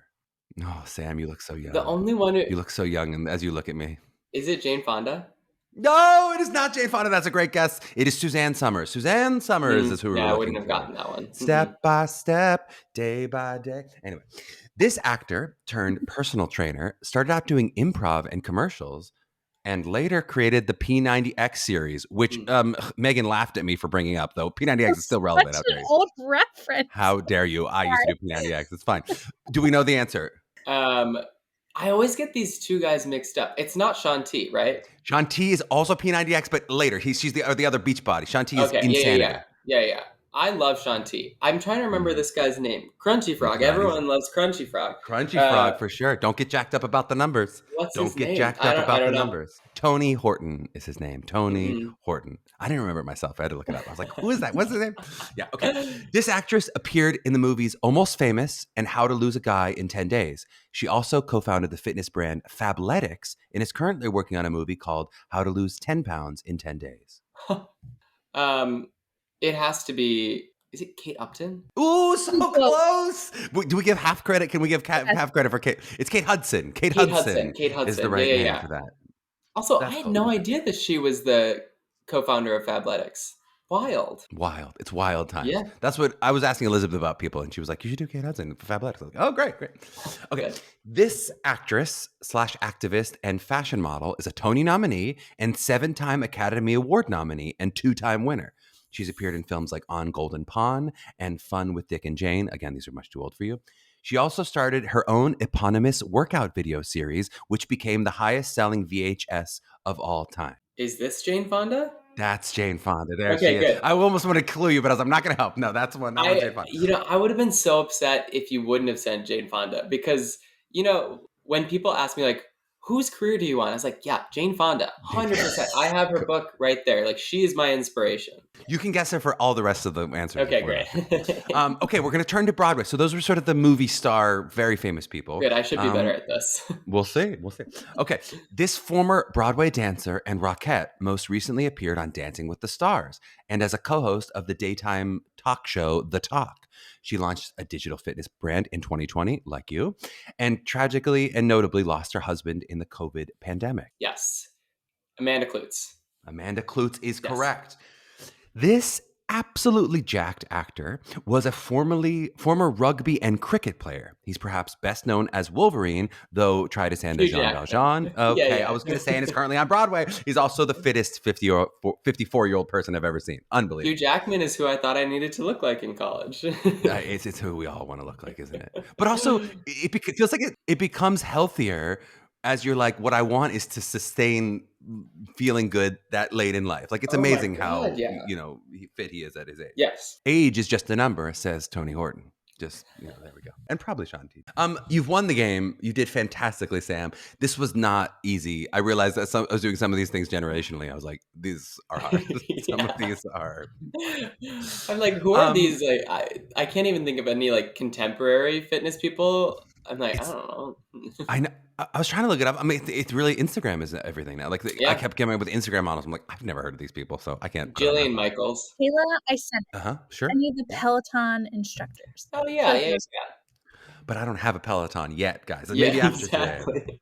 Oh, Sam, you look so young. The only one you look so young as you look at me. Is it Jane Fonda? No, it is not Jane Fonda. That's a great guess. It is Suzanne Summers. Suzanne Summers is who we're looking for. I wouldn't have gotten that one. Step by step, day by day. Anyway, this actor turned personal trainer started out doing improv and commercials, and later created the P90X series, which Meghan laughed at me for bringing up, though. P90X is still relevant. Such an old reference. How dare you? I used to do P90X. It's fine. Do we know the answer? I always get these two guys mixed up. It's not Shaun T, right? Shaun T is also P90X, but later. She's the other beach body. Shaun T is Insanity. Yeah. I love Shaun T. I'm trying to remember this guy's name. Crunchy Frog. Everyone loves Crunchy Frog. Crunchy Frog, for sure. Don't get jacked up about the numbers. Don't get jacked up about the numbers. Tony Horton is his name. Tony Horton. I didn't remember it myself. I had to look it up. I was like, who is that? What's his name? Yeah, okay. This actress appeared in the movies Almost Famous and How to Lose a Guy in 10 Days. She also co-founded the fitness brand Fabletics and is currently working on a movie called How to Lose 10 Pounds in 10 Days. It has to be, is it Kate Upton? Ooh, so close. Do we give half credit? Can we give half credit for Kate? It's Kate Hudson. Kate Hudson is the right name for that. Also, I had no idea that she was the co-founder of Fabletics. Wild. It's wild times. Yeah. That's what I was asking Elizabeth about people, and she was like, you should do Kate Hudson for Fabletics. I was like, oh, great. Okay. Good. This actress / activist and fashion model is a Tony nominee and 7-time Academy Award nominee and 2-time winner. She's appeared in films like On Golden Pond and Fun with Dick and Jane. Again, these are much too old for you. She also started her own eponymous workout video series, which became the highest selling VHS of all time. Is this Jane Fonda? That's Jane Fonda. There she is. Good. I almost want to clue you, but I was like, I'm not going to help. No, that's one. That one's Jane Fonda. I would have been so upset if you wouldn't have sent Jane Fonda because, when people ask me like, whose career do you want? I was like, yeah, Jane Fonda, 100%. I have her book right there. Like, she is my inspiration. You can guess her for all the rest of the answers. Okay, great. Okay, we're going to turn to Broadway. So those were sort of the movie star, very famous people. Good, I should be better at this. We'll see. Okay, this former Broadway dancer and rockette most recently appeared on Dancing with the Stars and as a co-host of the daytime talk show, The Talk. She launched a digital fitness brand in 2020, like you, and tragically and notably lost her husband in the COVID pandemic. Yes. Amanda Kloots. Amanda Kloots is correct. This absolutely jacked actor was a former rugby and cricket player. He's perhaps best known as Wolverine, though tried his hand as Jean Valjean. Okay, yeah. I was going to say, and is currently on Broadway. He's also the fittest 54-year-old person I've ever seen. Unbelievable. Hugh Jackman is who I thought I needed to look like in college. It's who we all want to look like, isn't it? But also, it feels like it becomes healthier as you're like, what I want is to sustain feeling good that late in life. Like, it's Oh my amazing God, how, yeah. fit he is at his age. Yes. Age is just a number, says Tony Horton. Just, there we go. And probably Sean T. You've won the game. You did fantastically, Sam. This was not easy. I realized that I was doing some of these things generationally. I was like, these are hard. Some of these are. I'm like, who are these? Like, I can't even think of any like contemporary fitness people. I'm like, I don't know. I know. I was trying to look it up. I mean, it's really Instagram is everything now. Like, I Yeah, kept coming up with Instagram models. I'm like, I've never heard of these people, so I can't put on that. Jillian Michaels. Kayla, I sent it. Sure. I need the Peloton instructors. Oh yeah, So yeah, But I don't have a Peloton yet, guys. yeah. Maybe after Exactly.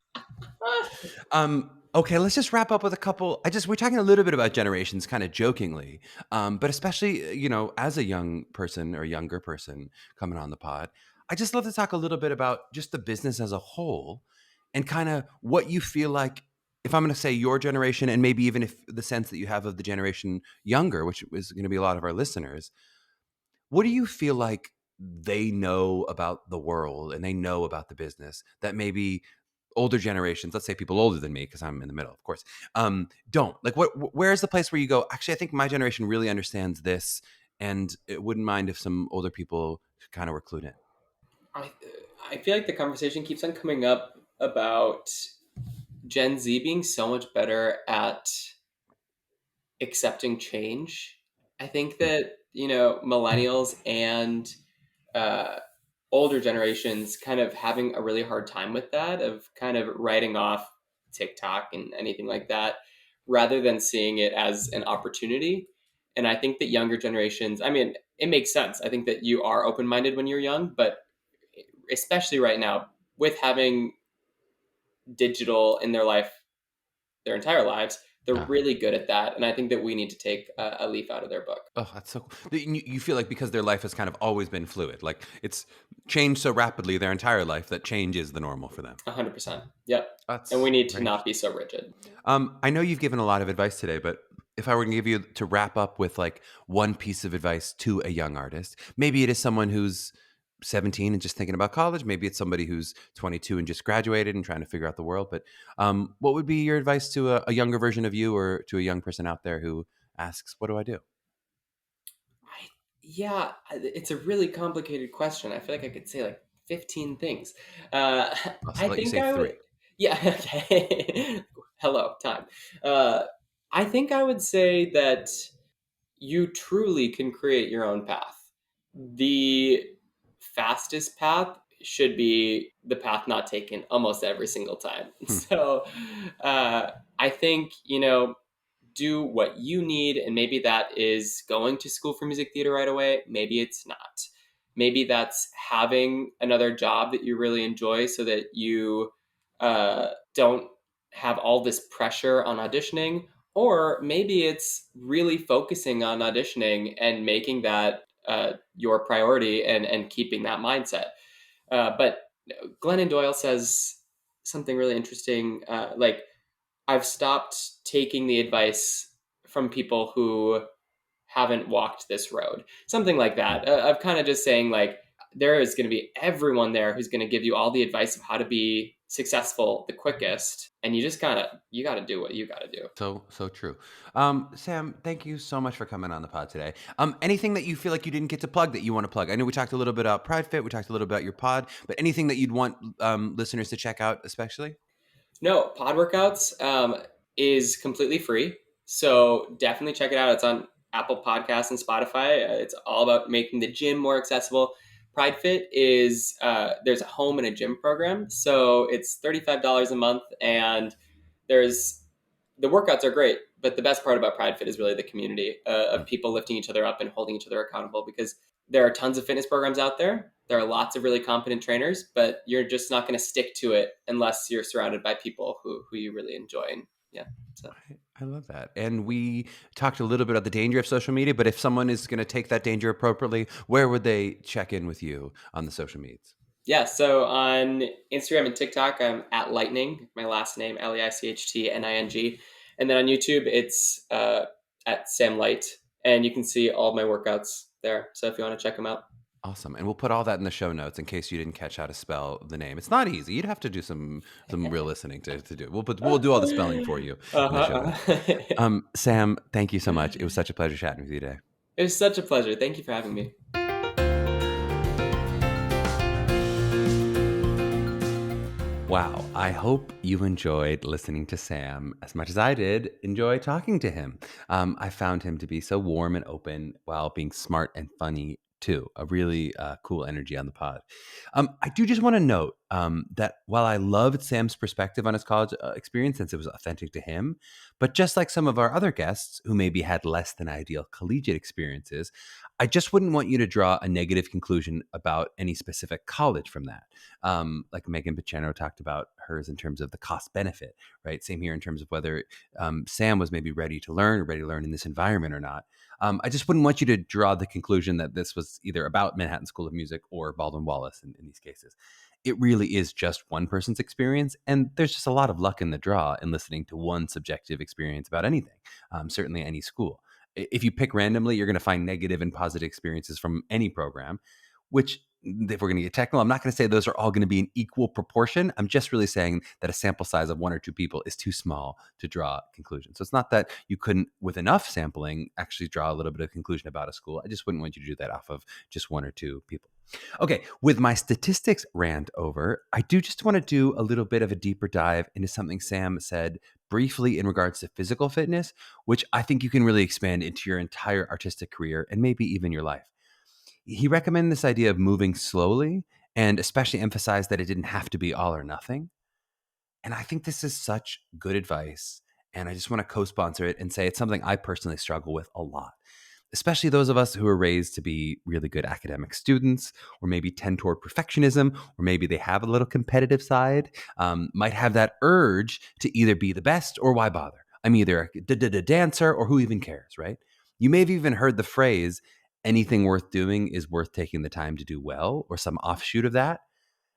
today. Okay, let's just wrap up with a couple. We're talking a little bit about generations, kind of jokingly, but especially, as a young person or younger person coming on the pod, I just love to talk a little bit about just the business as a whole and kind of what you feel like. If I'm going to say your generation, and maybe even if the sense that you have of the generation younger, which is going to be a lot of our listeners, what do you feel like they know about the world and they know about the business that maybe older generations, let's say people older than me, because I'm in the middle, of course, don't? Like, where is the place where you go, actually, I think my generation really understands this, and it wouldn't mind if some older people kind of were clued in? I I feel like the conversation keeps on coming up about Gen Z being so much better at accepting change. I think that, millennials and uh, older generations kind of having a really hard time with that, of kind of writing off TikTok and anything like that, rather than seeing it as an opportunity. And I think that younger generations, I mean, it makes sense. I think that you are open minded when you're young, but especially right now, with having digital in their life their entire lives, they're really good at that. And I think that we need to take a leaf out of their book. Oh, that's so cool. You feel like because their life has kind of always been fluid, like it's changed so rapidly their entire life that change is the normal for them. 100%. Yep. That's And we need to very not be so rigid. I know you've given a lot of advice today, but if I were to give you to wrap up with like one piece of advice to a young artist, maybe it is someone who's 17 and just thinking about college. Maybe it's somebody who's 22 and just graduated and trying to figure out the world. But what would be your advice to a younger version of you, or to a young person out there who asks, what do I do? Yeah, it's a really complicated question. I feel like I could say like 15 things. I'll let you say I would, 3. yeah, okay. Hello, time. I think I would say that you truly can create your own path. The fastest path should be the path not taken almost every single time. So I think, do what you need. And maybe that is going to school for music theater right away. Maybe it's not. Maybe that's having another job that you really enjoy so that you don't have all this pressure on auditioning. Or maybe it's really focusing on auditioning and making that your priority, and keeping that mindset. But Glennon Doyle says something really interesting. Like, I've stopped taking the advice from people who haven't walked this road. Something like that. Of kind of just saying, like, there is going to be everyone there who's going to give you all the advice of how to be successful the quickest. And you just you got to do what you got to do. So true. Sam, thank you so much for coming on the pod today. Anything that you feel like you didn't get to plug that you want to plug? I know we talked a little bit about Pridefit, we talked a little bit about your pod, but anything that you'd want listeners to check out, especially? No, Pod Workouts is completely free. So definitely check it out. It's on Apple Podcasts and Spotify. It's all about making the gym more accessible. Pridefit is there's a home and a gym program. So it's $35 a month, and there's the workouts are great. But the best part about Pridefit is really the community of people lifting each other up and holding each other accountable, because there are tons of fitness programs out there. There are lots of really competent trainers, but you're just not going to stick to it unless you're surrounded by people who you really enjoy. And yeah, so. I love that. And we talked a little bit about the danger of social media, but if someone is going to take that danger appropriately, where would they check in with you on the social medias? Yeah, so on Instagram and TikTok, I'm at Lightning, my last name, Leichtning. And then on YouTube, it's at Sam Leicht. And you can see all of my workouts there. So if you want to check them out. Awesome. And we'll put all that in the show notes in case you didn't catch how to spell the name. It's not easy. You'd have to do some real listening to do it. We'll do all the spelling for you in the show notes. Sam, thank you so much. It was such a pleasure chatting with you today. It was such a pleasure. Thank you for having me. Wow. I hope you enjoyed listening to Sam as much as I did enjoy talking to him. I found him to be so warm and open while being smart and funny too. A really cool energy on the pod. I do just want to note that while I loved Sam's perspective on his college experience since it was authentic to him, but just like some of our other guests who maybe had less than ideal collegiate experiences, I just wouldn't want you to draw a negative conclusion about any specific college from that. Like Meghan Pachano talked about hers in terms of the cost benefit, right? Same here in terms of whether Sam was maybe ready to learn in this environment or not. I just wouldn't want you to draw the conclusion that this was either about Manhattan School of Music or Baldwin Wallace in these cases. It really is just one person's experience, and there's just a lot of luck in the draw in listening to one subjective experience about anything, certainly any school. If you pick randomly, you're going to find negative and positive experiences from any program, which, if we're going to get technical, I'm not going to say those are all going to be in equal proportion. I'm just really saying that a sample size of one or two people is too small to draw conclusions. So it's not that you couldn't, with enough sampling, actually draw a little bit of conclusion about a school. I just wouldn't want you to do that off of just one or two people. Okay, with my statistics rant over, I do just want to do a little bit of a deeper dive into something Sam said briefly in regards to physical fitness, which I think you can really expand into your entire artistic career and maybe even your life. He recommended this idea of moving slowly and especially emphasized that it didn't have to be all or nothing. And I think this is such good advice. And I just want to co-sponsor it and say it's something I personally struggle with a lot, especially those of us who are raised to be really good academic students, or maybe tend toward perfectionism, or maybe they have a little competitive side, might have that urge to either be the best or why bother? I'm either a dancer or who even cares, right? You may have even heard the phrase, anything worth doing is worth taking the time to do well, or some offshoot of that.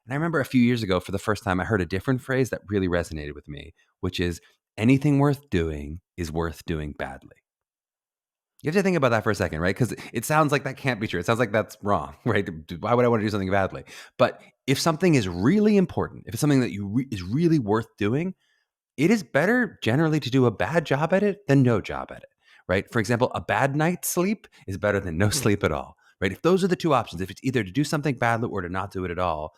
And I remember a few years ago, for the first time, I heard a different phrase that really resonated with me, which is anything worth doing is worth doing badly. You have to think about that for a second, right? Because it sounds like that can't be true. It sounds like that's wrong, right? Why would I want to do something badly? But if something is really important, if it's something that is really worth doing, it is better generally to do a bad job at it than no job at it, right? For example, a bad night's sleep is better than no sleep at all, right? If those are the two options, if it's either to do something badly or to not do it at all,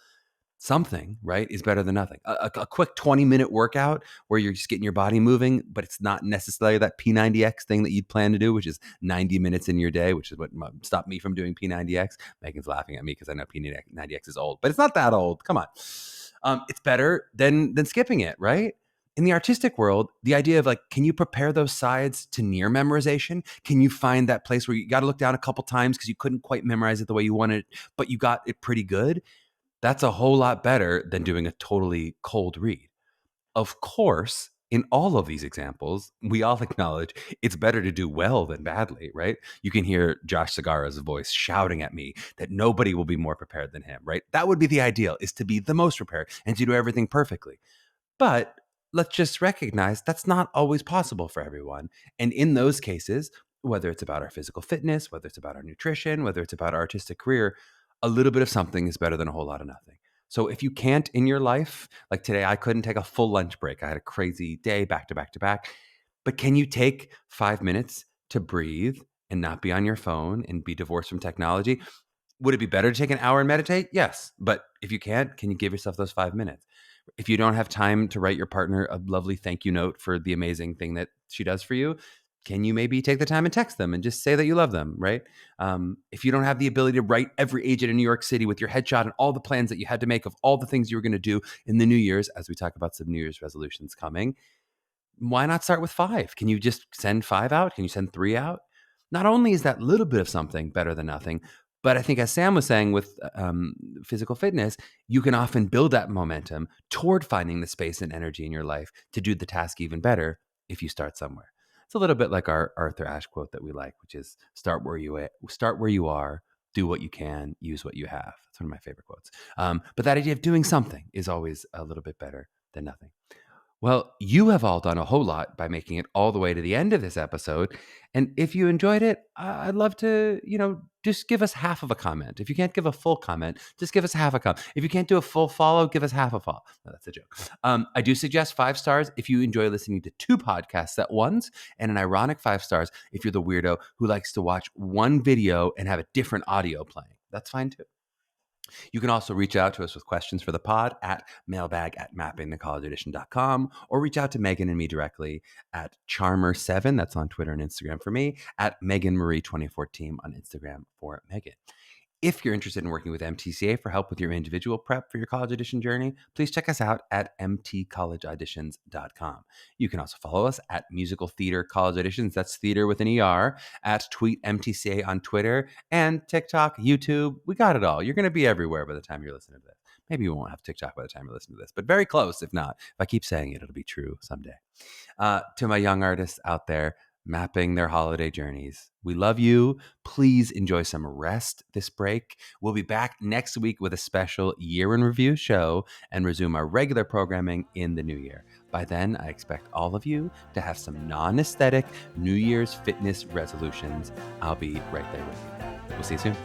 something, right, is better than nothing. A quick 20-minute workout where you're just getting your body moving, but it's not necessarily that P90X thing that you'd plan to do, which is 90 minutes in your day, which is what stopped me from doing P90X. Megan's laughing at me because I know P90X is old, but it's not that old. Come on. It's better than skipping it, right? In the artistic world, the idea of like, can you prepare those sides to near memorization? Can you find that place where you got to look down a couple times because you couldn't quite memorize it the way you wanted, but you got it pretty good? That's a whole lot better than doing a totally cold read. Of course, in all of these examples, we all acknowledge it's better to do well than badly, right? You can hear Josh Segarra's voice shouting at me that nobody will be more prepared than him, right? That would be the ideal, is to be the most prepared and to do everything perfectly. But let's just recognize that's not always possible for everyone. And in those cases, whether it's about our physical fitness, whether it's about our nutrition, whether it's about our artistic career, a little bit of something is better than a whole lot of nothing. So if you can't in your life, like today, I couldn't take a full lunch break. I had a crazy day back to back to back. But can you take 5 minutes to breathe and not be on your phone and be divorced from technology? Would it be better to take an hour and meditate? Yes. But if you can't, can you give yourself those 5 minutes? If you don't have time to write your partner a lovely thank you note for the amazing thing that she does for you, can you maybe take the time and text them and just say that you love them, right? If you don't have the ability to write every agent in New York City with your headshot and all the plans that you had to make of all the things you were going to do in the New Year's, as we talk about some New Year's resolutions coming, why not start with 5? Can you just send 5 out? Can you send 3 out? Not only is that little bit of something better than nothing, but I think as Sam was saying with physical fitness, you can often build that momentum toward finding the space and energy in your life to do the task even better if you start somewhere. It's a little bit like our Arthur Ashe quote that we like, which is start where you are, do what you can, use what you have. That's one of my favorite quotes. But that idea of doing something is always a little bit better than nothing. Well, you have all done a whole lot by making it all the way to the end of this episode. And if you enjoyed it, I'd love to, just give us half of a comment. If you can't give a full comment, just give us half a comment. If you can't do a full follow, give us half a follow. No, that's a joke. I do suggest 5 stars if you enjoy listening to 2 podcasts at once, and an ironic 5 stars if you're the weirdo who likes to watch one video and have a different audio playing. That's fine too. You can also reach out to us with questions for the pod at mailbag@mappingthecollegeaudition.com, or reach out to Meghan and me directly at Charmer7, that's on Twitter and Instagram for me, at Meghan Marie 2014 on Instagram for Meghan. If you're interested in working with MTCA for help with your individual prep for your college audition journey, please check us out at mtcollegeauditions.com. You can also follow us at Musical Theater College Auditions, that's theater with an ER, at Tweet MTCA on Twitter, and TikTok, YouTube. We got it all. You're going to be everywhere by the time you're listening to this. Maybe you won't have TikTok by the time you listen to this, but very close. If not, if I keep saying it, it'll be true someday. To my young artists out there, mapping their holiday journeys, we love you. Please enjoy some rest this break. We'll be back next week with a special year in review show and resume our regular programming in the new year. By then, I expect all of you to have some non-aesthetic New Year's fitness resolutions. I'll be right there with you. We'll see you soon.